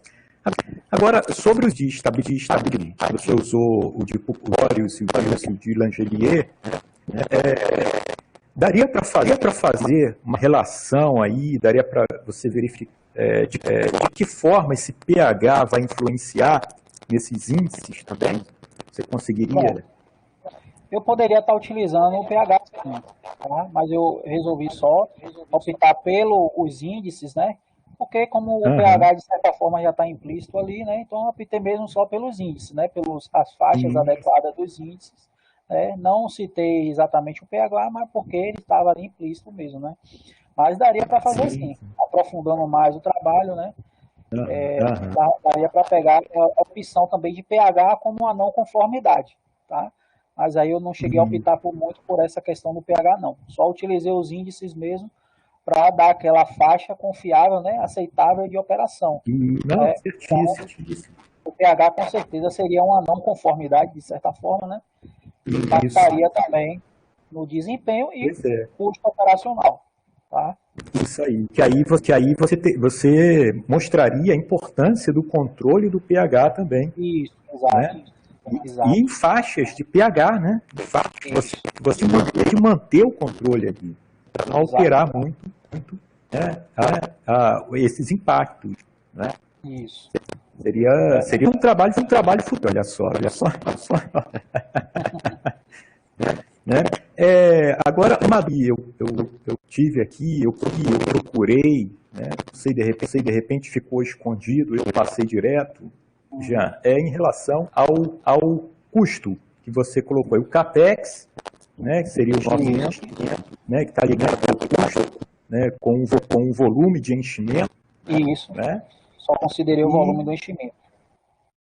Agora, sobre os de estabilidade, você usou o de Puporius e o de Langelier, daria para fazer uma relação aí, daria para você verificar de que forma esse pH vai influenciar nesses índices também? Você conseguiria? Eu poderia estar utilizando o pH, sim, tá? Mas eu resolvi só optar pelos índices, né? Porque como o pH, de certa forma, já está implícito ali, né? Então eu optei mesmo só pelos índices, né? As faixas adequadas dos índices, Não citei exatamente o pH, mas porque ele estava ali implícito mesmo, né? Mas daria para fazer sim, aprofundando mais o trabalho, né? Daria para pegar a opção também de pH como uma não conformidade, tá? Mas aí eu não cheguei a optar muito por essa questão do pH, não. Só utilizei os índices mesmo para dar aquela faixa confiável, né, aceitável de operação. Não, então, o pH com certeza seria uma não conformidade, de certa forma, né? E impactaria também no desempenho e custo operacional. Tá? Isso aí. Que aí você mostraria a importância do controle do pH também. Isso, exato. Né? E em faixas de pH, né? Você manter o controle ali, para não alterar muito né, esses impactos. Né? Isso. Seria um trabalho futuro. Olha só. Né? Agora, eu tive aqui, eu procurei, né? Sei de repente ficou escondido, eu passei direto, já em relação ao custo que você colocou aí, o CAPEX, né? Que seria o nosso investimento, né? Que está ligado ao custo, né? Com o volume de enchimento. Isso. Né? Só considerei o volume do enchimento.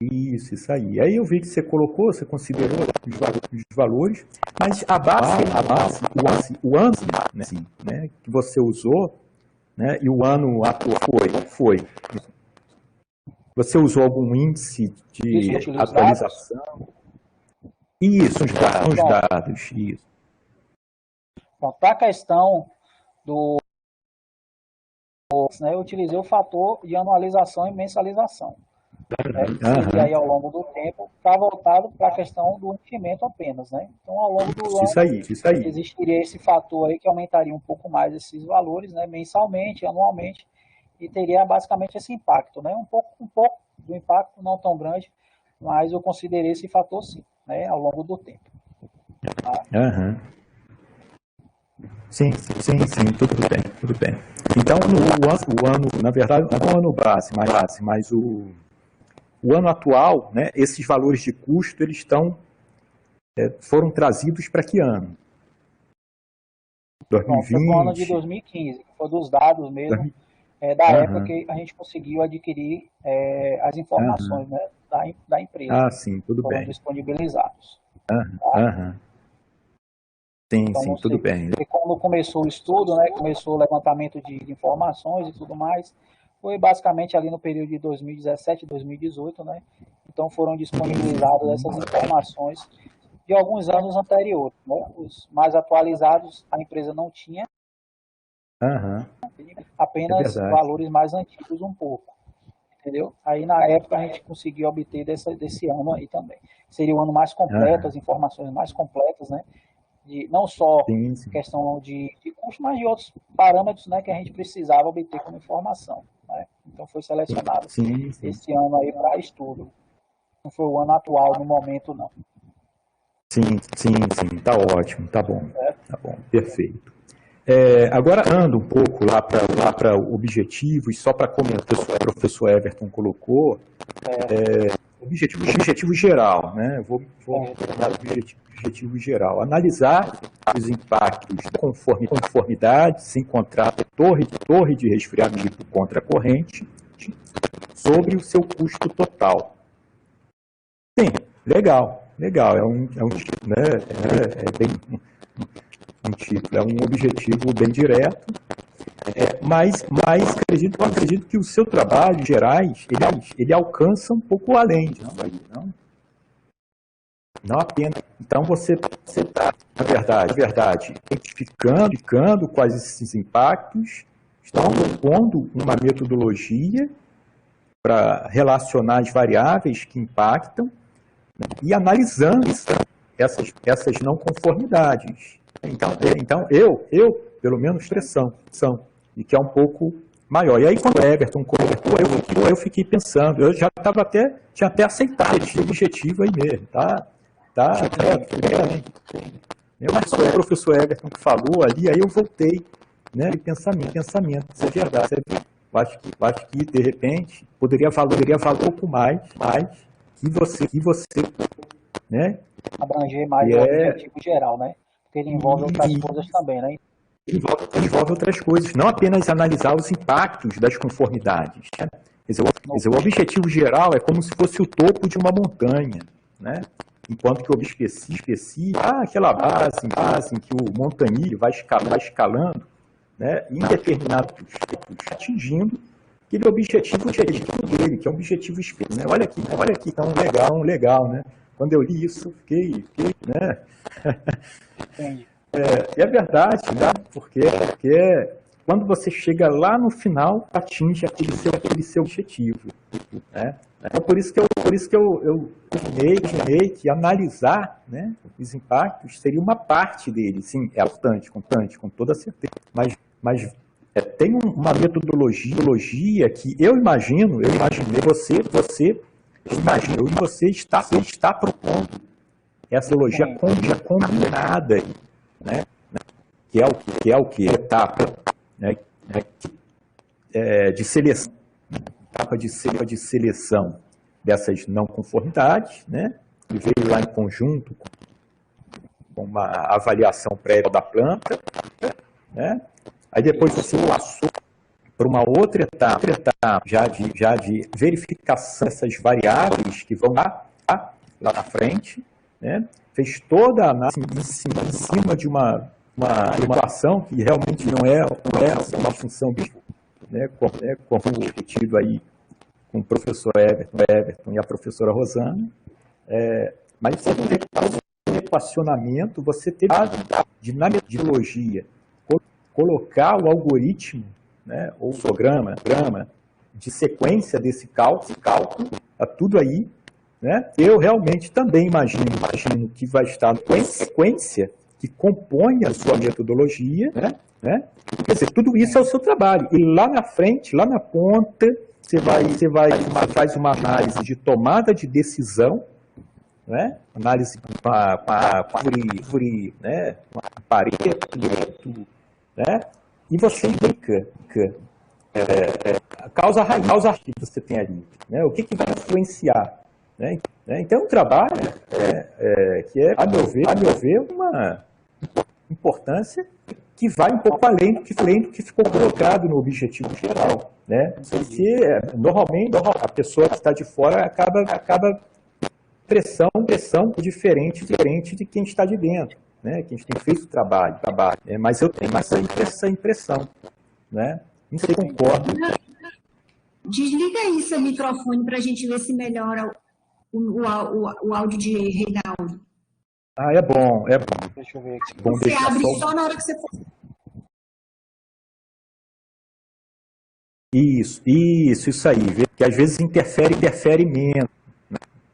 Isso aí. Aí eu vi que você considerou os valores, mas a base, o ano, né, que você usou, né, e o ano atual foi. Você usou algum índice de atualização? Isso, os dados, isso. Bom, para a questão do... né, eu utilizei o fator de anualização e mensalização. Que seria aí ao longo do tempo, está voltado para a questão do enchimento apenas, né? Então, ao longo do ano, isso aí. existiria esse fator aí que aumentaria um pouco mais esses valores, né? Mensalmente, anualmente, e teria basicamente esse impacto, né? Um pouco do impacto, não tão grande, mas eu considerei esse fator sim, né? Ao longo do tempo. Tá? Sim, tudo bem. Então, o ano, na verdade, não é o ano base, mas o ano atual, né, esses valores de custo, eles foram trazidos para que ano? 2020? Foi no ano de 2015, que foi dos dados mesmo, da época que a gente conseguiu adquirir as informações né, da empresa. Sim, tudo foram bem. Disponibilizados. Sim, então, sim, tudo bem. E quando começou o estudo, né, começou o levantamento de informações e tudo mais, foi basicamente ali no período de 2017 e 2018, né? Então foram disponibilizadas essas informações de alguns anos anteriores, né? Os mais atualizados a empresa não tinha, apenas valores mais antigos um pouco, entendeu? Aí na época a gente conseguiu obter desse ano aí também. Seria o ano mais completo, as informações mais completas, né? Não só questão de custo, mas de outros parâmetros, né, que a gente precisava obter como informação. Né? Então foi selecionado esse ano aí para estudo. Não foi o ano atual no momento, não. Sim, tá ótimo, tá bom, perfeito. Agora ando um pouco lá para objetivos, só para comentar o que o professor Everton colocou. Objetivo geral, né? Vou dar o objetivo geral. Analisar os impactos da conformidade, se encontrar torre de resfriamento contra a corrente sobre o seu custo total. Sim, legal. É um título, é um objetivo bem direto. Mas acredito que o seu trabalho, gerais, ele alcança um pouco além disso aí, não apenas. Então, você está, na verdade, identificando quais esses impactos, estão propondo uma metodologia para relacionar as variáveis que impactam, né, e analisando essas não conformidades. Então eu pelo menos, expressão, e que é um pouco maior. E aí, quando o Everton colocou, eu fiquei pensando, eu já tinha até aceitado esse objetivo aí mesmo, tudo bem. Mas só o professor Everton que falou ali, aí eu voltei, né, de pensamento, isso é verdade. Eu acho que, de repente, poderia valer um pouco mais que você né? Abranger mais E o objetivo geral, né? Porque ele envolve outras coisas também, né? Envolve outras coisas, não apenas analisar os impactos das conformidades, né? Quer dizer, o objetivo geral é como se fosse o topo de uma montanha, né? Enquanto que o objetivo específico, aquela base em que o montanhista vai escalando, né? Em determinados atingindo aquele objetivo dele, que é um objetivo específico, né? Olha aqui, tão legal, né? Quando eu li isso, fiquei né? Entendi. E é verdade, né? Porque quando você chega lá no final, atinge aquele seu objetivo, né? Então, por isso que eu imaginei que analisar, né, os impactos seria uma parte dele. Sim, é importante, com toda certeza. Mas tem uma metodologia que eu imaginei, você está propondo essa metodologia combinada, né? Que é o que? Etapa, né? De seleção. Etapa de seleção dessas não conformidades, né? Que veio lá em conjunto com uma avaliação prévia da planta, né? Aí depois você passou para uma outra etapa já de verificação dessas variáveis que vão lá na frente, né? Fez toda a análise em cima de uma equação que realmente não é uma função, né? Como repetido aí com o professor Everton e a professora Rosana, mas você tem um equacionamento, você teve de na metodologia colocar o algoritmo, né, ou o programa de sequência desse cálculo, tá tudo aí, né? Eu realmente também imagino que vai estar em sequência que compõe a sua metodologia, né? Quer dizer, tudo isso é o seu trabalho. E lá na frente, lá na ponta, você faz uma análise de tomada de decisão, né? Análise com árvore, né? Pareto, né? E você indica a causa raiz que você tem ali, né? O que vai influenciar, né? Então, é um trabalho que é, a meu ver, uma importância que vai um pouco além do que ficou colocado no objetivo geral, né? Porque, normalmente, a pessoa que está de fora acaba pressão diferente de quem está de dentro, né? Quem tem feito o trabalho. Mas eu tenho essa impressão, né? Não sei se concordo. Desliga aí seu microfone para a gente ver se melhora o áudio de Reinaldo. É bom. Deixa eu ver aqui. Bom, Você abre só na hora que você for. Isso aí, que às vezes interfere menos,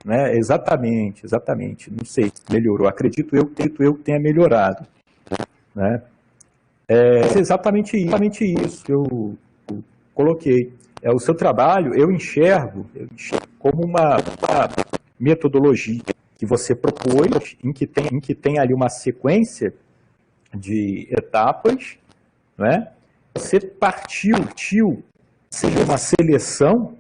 né? Exatamente, não sei, melhorou, acredito eu que tenha melhorado, né? É exatamente isso que eu coloquei. O seu trabalho, eu enxergo como uma metodologia que você propôs, em que tem ali uma sequência de etapas, né? Você partiu seja uma seleção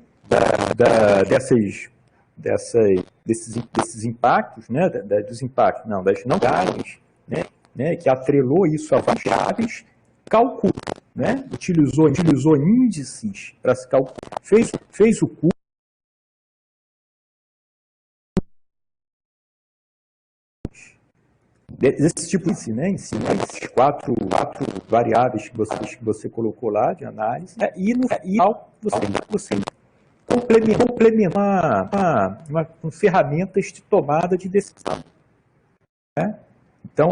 desses impactos, né? Dos impactos, não, das não variáveis, né? Que atrelou isso a variáveis, calculou, né? Utilizou índices para se calcular, fez o curso. Desse tipo, né, ensina esses quatro variáveis que você colocou lá de análise, né, e no final você complementar com ferramentas de tomada de decisão, né? Então,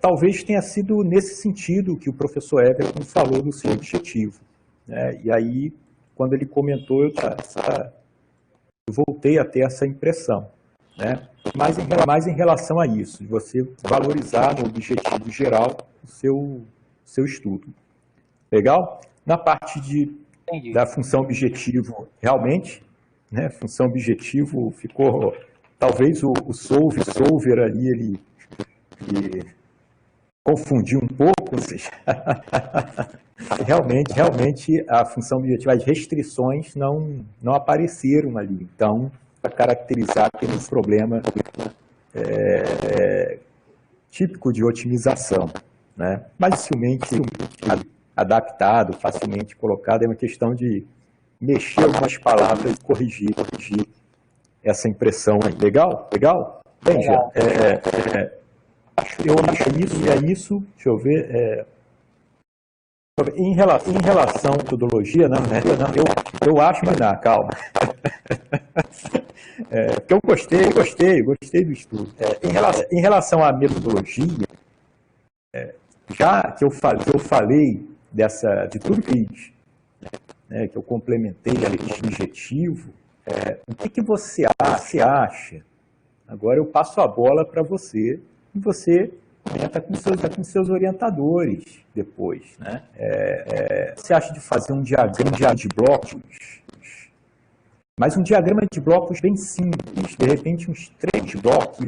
talvez tenha sido nesse sentido que o professor Everton falou do seu objetivo, né? E aí, quando ele comentou, eu voltei a ter essa impressão, né? Mais em relação a isso, de você valorizar no objetivo geral o seu estudo. Legal? Na parte da função objetivo, realmente, né? Função objetivo ficou, talvez o solver ali, ele confundiu um pouco, ou seja, realmente a função objetiva, as restrições não apareceram ali. Então, para caracterizar aquele problema típico de otimização, né? Mas facilmente adaptado, facilmente colocado, é uma questão de mexer algumas palavras e corrigir essa impressão aí. Legal? Legal? Bem, Jean, eu acho isso, e é isso, deixa eu ver, em relação à metodologia, eu acho, mas não, calma. Porque eu gostei do estudo. Em relação à metodologia, já que eu falei de tudo que fiz, né, que eu complementei o objetivo, o que você acha? Agora eu passo a bola para você, e você comenta com seus orientadores depois, né? Você acha de fazer um diagrama de blocos, mas um diagrama de blocos bem simples, de repente uns 3 blocos, e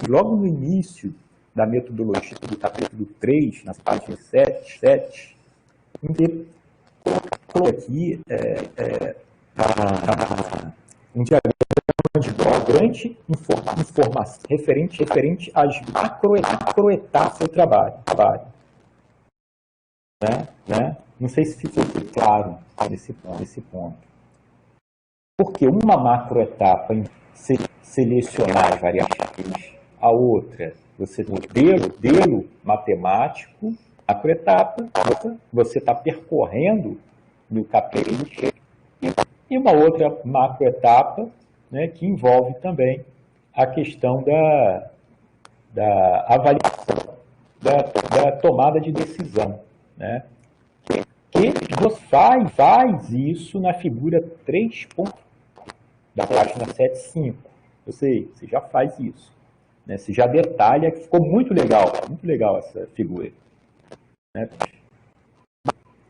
logo no início da metodologia do capítulo 3, na página 7, aqui um diagrama de bloco grande informação referente às macroetapas do trabalho. Né? Não sei se ficou claro nesse ponto. Porque uma macroetapa em selecionar as variáveis, a outra, você tem um modelo matemático, macroetapa, você está percorrendo no capítulo, e uma outra macroetapa, né, que envolve também a questão da avaliação, da tomada de decisão, né? Que você faz isso na figura 3 da página 7.5. Você já faz isso, né? Você já detalha, que ficou muito legal essa figura, né?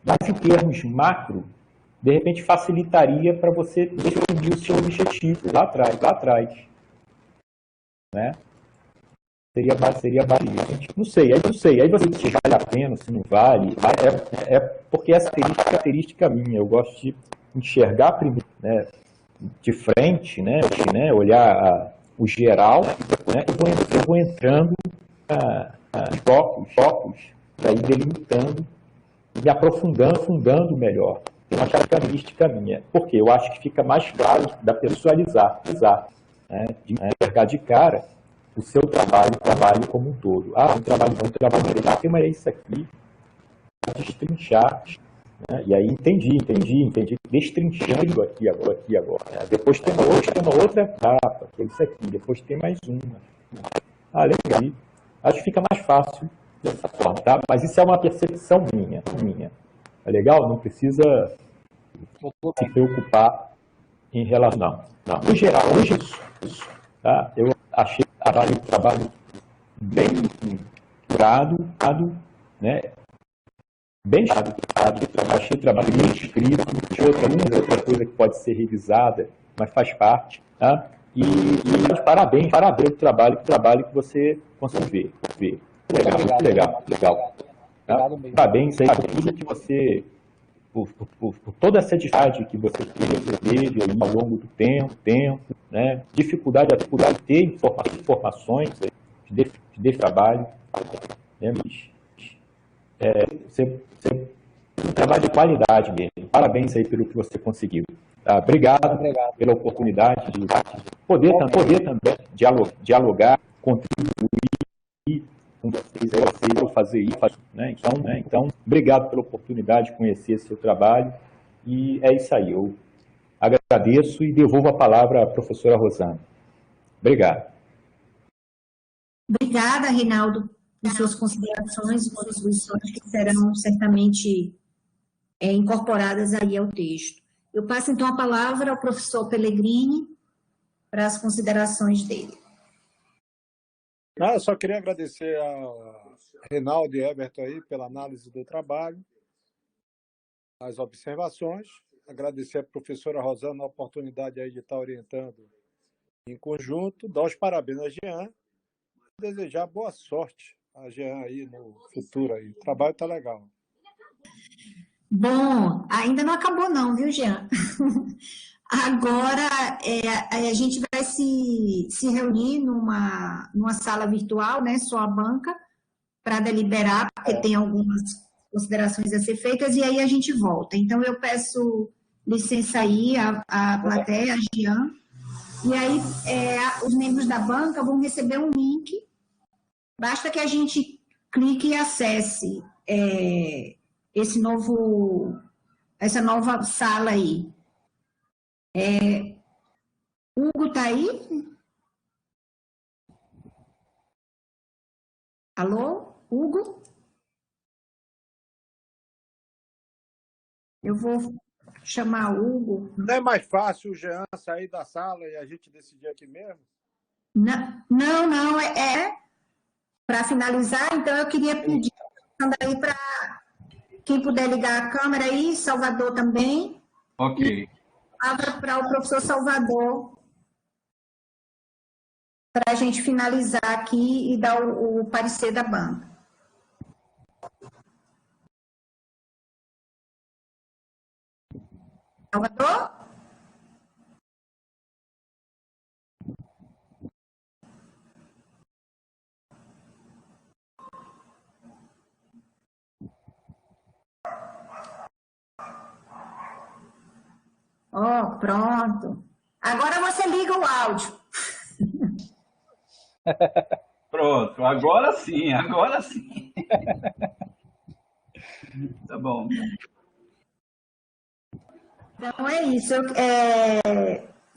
Mas em termos macro, de repente facilitaria para você definir o seu objetivo lá atrás, né? Seria bastante. Não sei, aí você se vale a pena, se não vale, porque essa característica minha, eu gosto de enxergar primeiro, né, de frente, né, olhar o geral, né, e vou entrando nos focos, para ir delimitando e aprofundando melhor. É uma característica minha, porque eu acho que fica mais claro da pessoalizar, né, de enxergar de cara o seu trabalho como um todo. Um trabalho legal, mas é isso aqui, destrinchar, né? E aí entendi, destrinchando aqui agora. Né? Depois tem uma outra etapa, que é isso aqui, depois tem mais uma. Legal. Acho que fica mais fácil dessa forma, tá? Mas isso é uma percepção minha. É legal? Não precisa se preocupar em relação. Não. No geral, hoje isso, tá? Eu achei o trabalho bem curado, né? Bem curado. Achei o trabalho bem escrito. Outra coisa que pode ser revisada, mas faz parte, tá? E parabéns pelo trabalho que você conseguiu ver. Legal. Tá? Parabéns aí por tudo que você, por toda essa dificuldade que você teve ao longo do tempo, né? Dificuldade de ter informações de trabalho, né? Você um trabalho de qualidade mesmo. Parabéns aí pelo que você conseguiu. Tá? Obrigado pela oportunidade de poder também dialogar, contribuir com vocês, eu fazer isso, né? Então, obrigado pela oportunidade de conhecer seu trabalho, e é isso aí. Eu agradeço e devolvo a palavra à professora Rosana. Obrigado. Obrigada, Reinaldo, por suas considerações e contribuições que serão certamente incorporadas aí ao texto. Eu passo, então, a palavra ao professor Pellegrini para as considerações dele. Eu só queria agradecer a Reinaldo e Everton aí pela análise do trabalho, as observações, agradecer a professora Rosana a oportunidade aí de estar orientando em conjunto, dar os parabéns a Jean, desejar boa sorte a Jean aí no futuro aí. O trabalho está legal. Bom, ainda não acabou não, viu, Jean? Agora, a gente vai se reunir numa sala virtual, né, só a banca, para deliberar, porque tem algumas considerações a ser feitas, e aí a gente volta. Então, eu peço licença aí à plateia, a Jean, e aí os membros da banca vão receber um link, basta que a gente clique e acesse essa nova sala aí. Hugo está aí? Alô, Hugo? Eu vou chamar o Hugo. Não é mais fácil o Jean sair da sala e a gente decidir aqui mesmo? Não, para finalizar, então eu queria pedir aí para quem puder ligar a câmera aí, Salvador também. Ok. Abra para o professor Salvador, para a gente finalizar aqui e dar o parecer da banca. Salvador? Ó, pronto. Agora você liga o áudio. Pronto, agora sim, agora sim. Tá bom. Então é isso.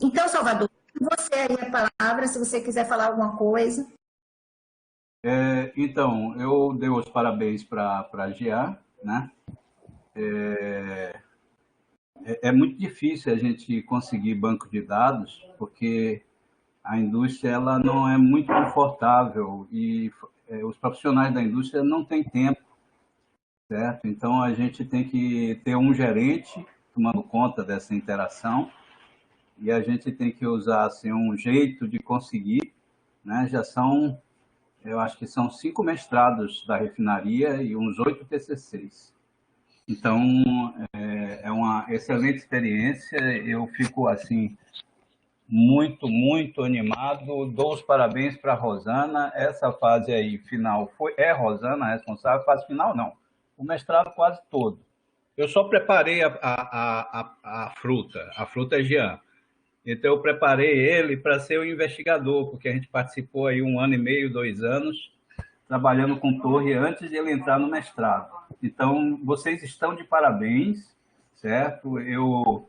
Então, Salvador, você aí a palavra, se você quiser falar alguma coisa. Então, eu dei os parabéns para a Gia, né? É muito difícil a gente conseguir banco de dados, porque a indústria ela não é muito confortável e os profissionais da indústria não têm tempo, certo? Então, a gente tem que ter um gerente tomando conta dessa interação e a gente tem que usar assim, um jeito de conseguir, né? Eu acho que são 5 mestrados da refinaria e uns 8 TCCs. Então, é uma excelente experiência. Eu fico, assim, muito animado. Dou os parabéns para a Rosana. Essa fase aí, final, é Rosana a responsável. Fase final, não. O mestrado quase todo. Eu só preparei a fruta. A fruta é Jean. Então, eu preparei ele para ser o investigador, porque a gente participou aí 1 ano e meio, 2 anos, trabalhando com torre antes de ele entrar no mestrado. Então, vocês estão de parabéns, certo? Eu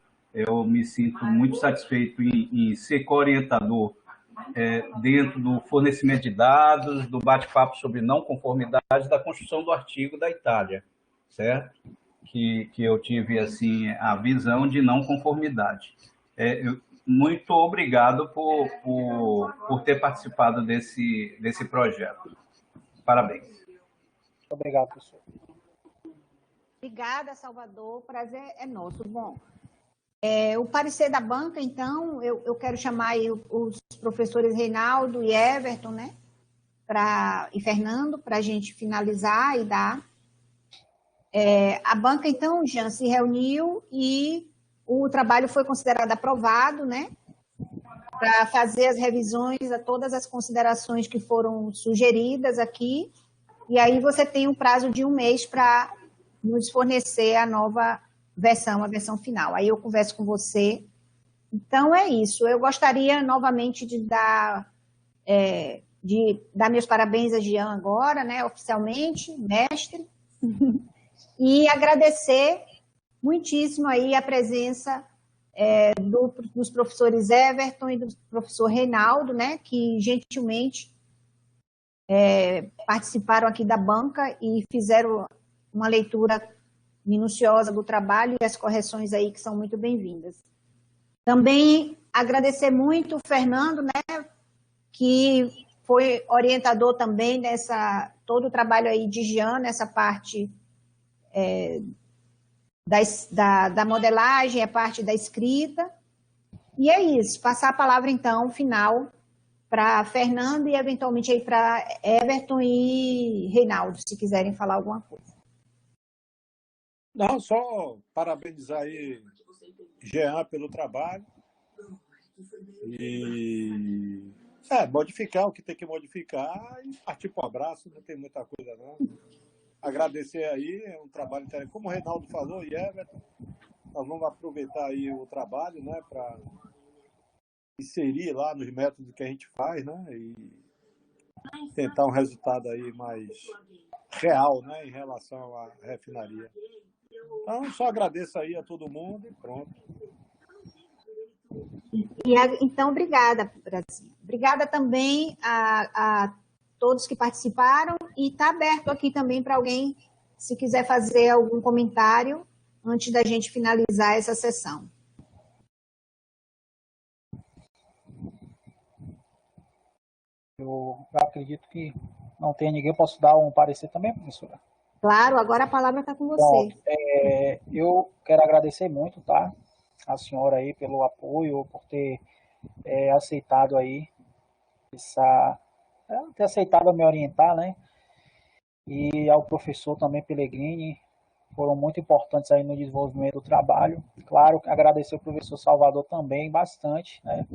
me sinto muito satisfeito em ser co-orientador dentro do fornecimento de dados, do bate-papo sobre não conformidade, da construção do artigo da Itália, certo? Que eu tive assim a visão de não conformidade. Muito obrigado por ter participado desse projeto. Parabéns. Obrigado, professor. Obrigada, Salvador. O prazer é nosso. Bom, o parecer da banca, então, eu quero chamar aí os professores Reinaldo e Everton, né? E Fernando, para a gente finalizar e dar. A banca, então, Jean, se reuniu e o trabalho foi considerado aprovado, né? Para fazer as revisões a todas as considerações que foram sugeridas aqui. E aí você tem um prazo de 1 mês para nos fornecer a nova versão, a versão final. Aí eu converso com você. Então, é isso. Eu gostaria novamente de dar meus parabéns a Jean agora, né, oficialmente, mestre, e agradecer muitíssimo aí a presença dos professores Everton e do professor Reinaldo, né, que gentilmente participaram aqui da banca e fizeram uma leitura minuciosa do trabalho e as correções aí que são muito bem-vindas. Também agradecer muito o Fernando, né, que foi orientador também todo o trabalho aí de Jean, nessa parte da modelagem, a parte da escrita. E é isso, passar a palavra, então, final, para Fernando e, eventualmente, aí para Everton e Reinaldo, se quiserem falar alguma coisa. Não, só parabenizar aí Jean pelo trabalho. E modificar o que tem que modificar e partir para o abraço, não tem muita coisa não. Agradecer aí, é um trabalho interessante. Como o Reinaldo falou, e Everton, nós vamos aproveitar aí o trabalho, né, para inserir lá nos métodos que a gente faz, né, e tentar um resultado aí mais real, né, em relação à refinaria. Então, só agradeço aí a todo mundo e pronto. Então, obrigada, Brasil. Obrigada também a todos que participaram e está aberto aqui também para alguém, se quiser fazer algum comentário antes da gente finalizar essa sessão. Eu acredito que não tem ninguém. Posso dar um parecer também, professora? Claro, agora a palavra está com você. Bom, eu quero agradecer muito, tá? A senhora aí pelo apoio, por ter aceitado aí ter aceitado me orientar, né? E ao professor também Pellegrini, foram muito importantes aí no desenvolvimento do trabalho. Claro, agradecer ao professor Salvador também bastante, né?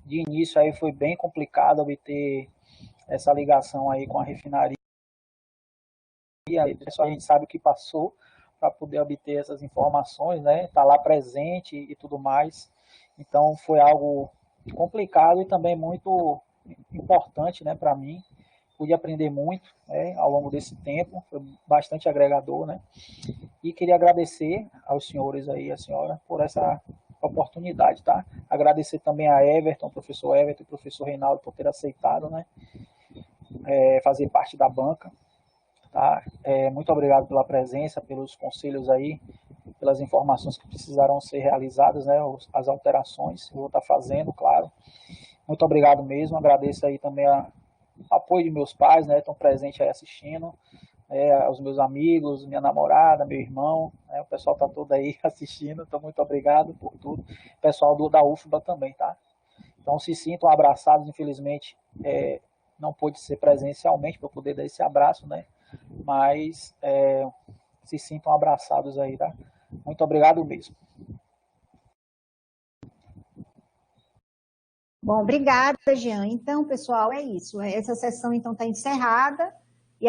De início aí foi bem complicado obter essa ligação aí com a refinaria. Só a gente sabe o que passou para poder obter essas informações, né? Tá lá presente e tudo mais. Então foi algo complicado e também muito importante, né, para mim. Pude aprender muito, né, ao longo desse tempo, foi bastante agregador, né? E queria agradecer aos senhores aí, a senhora, por essa oportunidade, tá? Agradecer também a Everton, professor Everton e professor Reinaldo por ter aceitado, né, fazer parte da banca, tá? Muito obrigado pela presença, pelos conselhos aí, pelas informações que precisaram ser realizadas, né, as alterações, eu vou estar fazendo, claro. Muito obrigado mesmo, agradeço aí também o apoio de meus pais, né, estão presentes aí assistindo, aos meus amigos, minha namorada, meu irmão, né, o pessoal está todo aí assistindo, então muito obrigado por tudo. O pessoal da UFBA também, tá? Então se sintam abraçados, infelizmente não pôde ser presencialmente para poder dar esse abraço, né? Mas se sintam abraçados aí, tá? Muito obrigado mesmo. Bom, obrigada, Jean. Então, pessoal, é isso. Essa sessão, então, está encerrada. E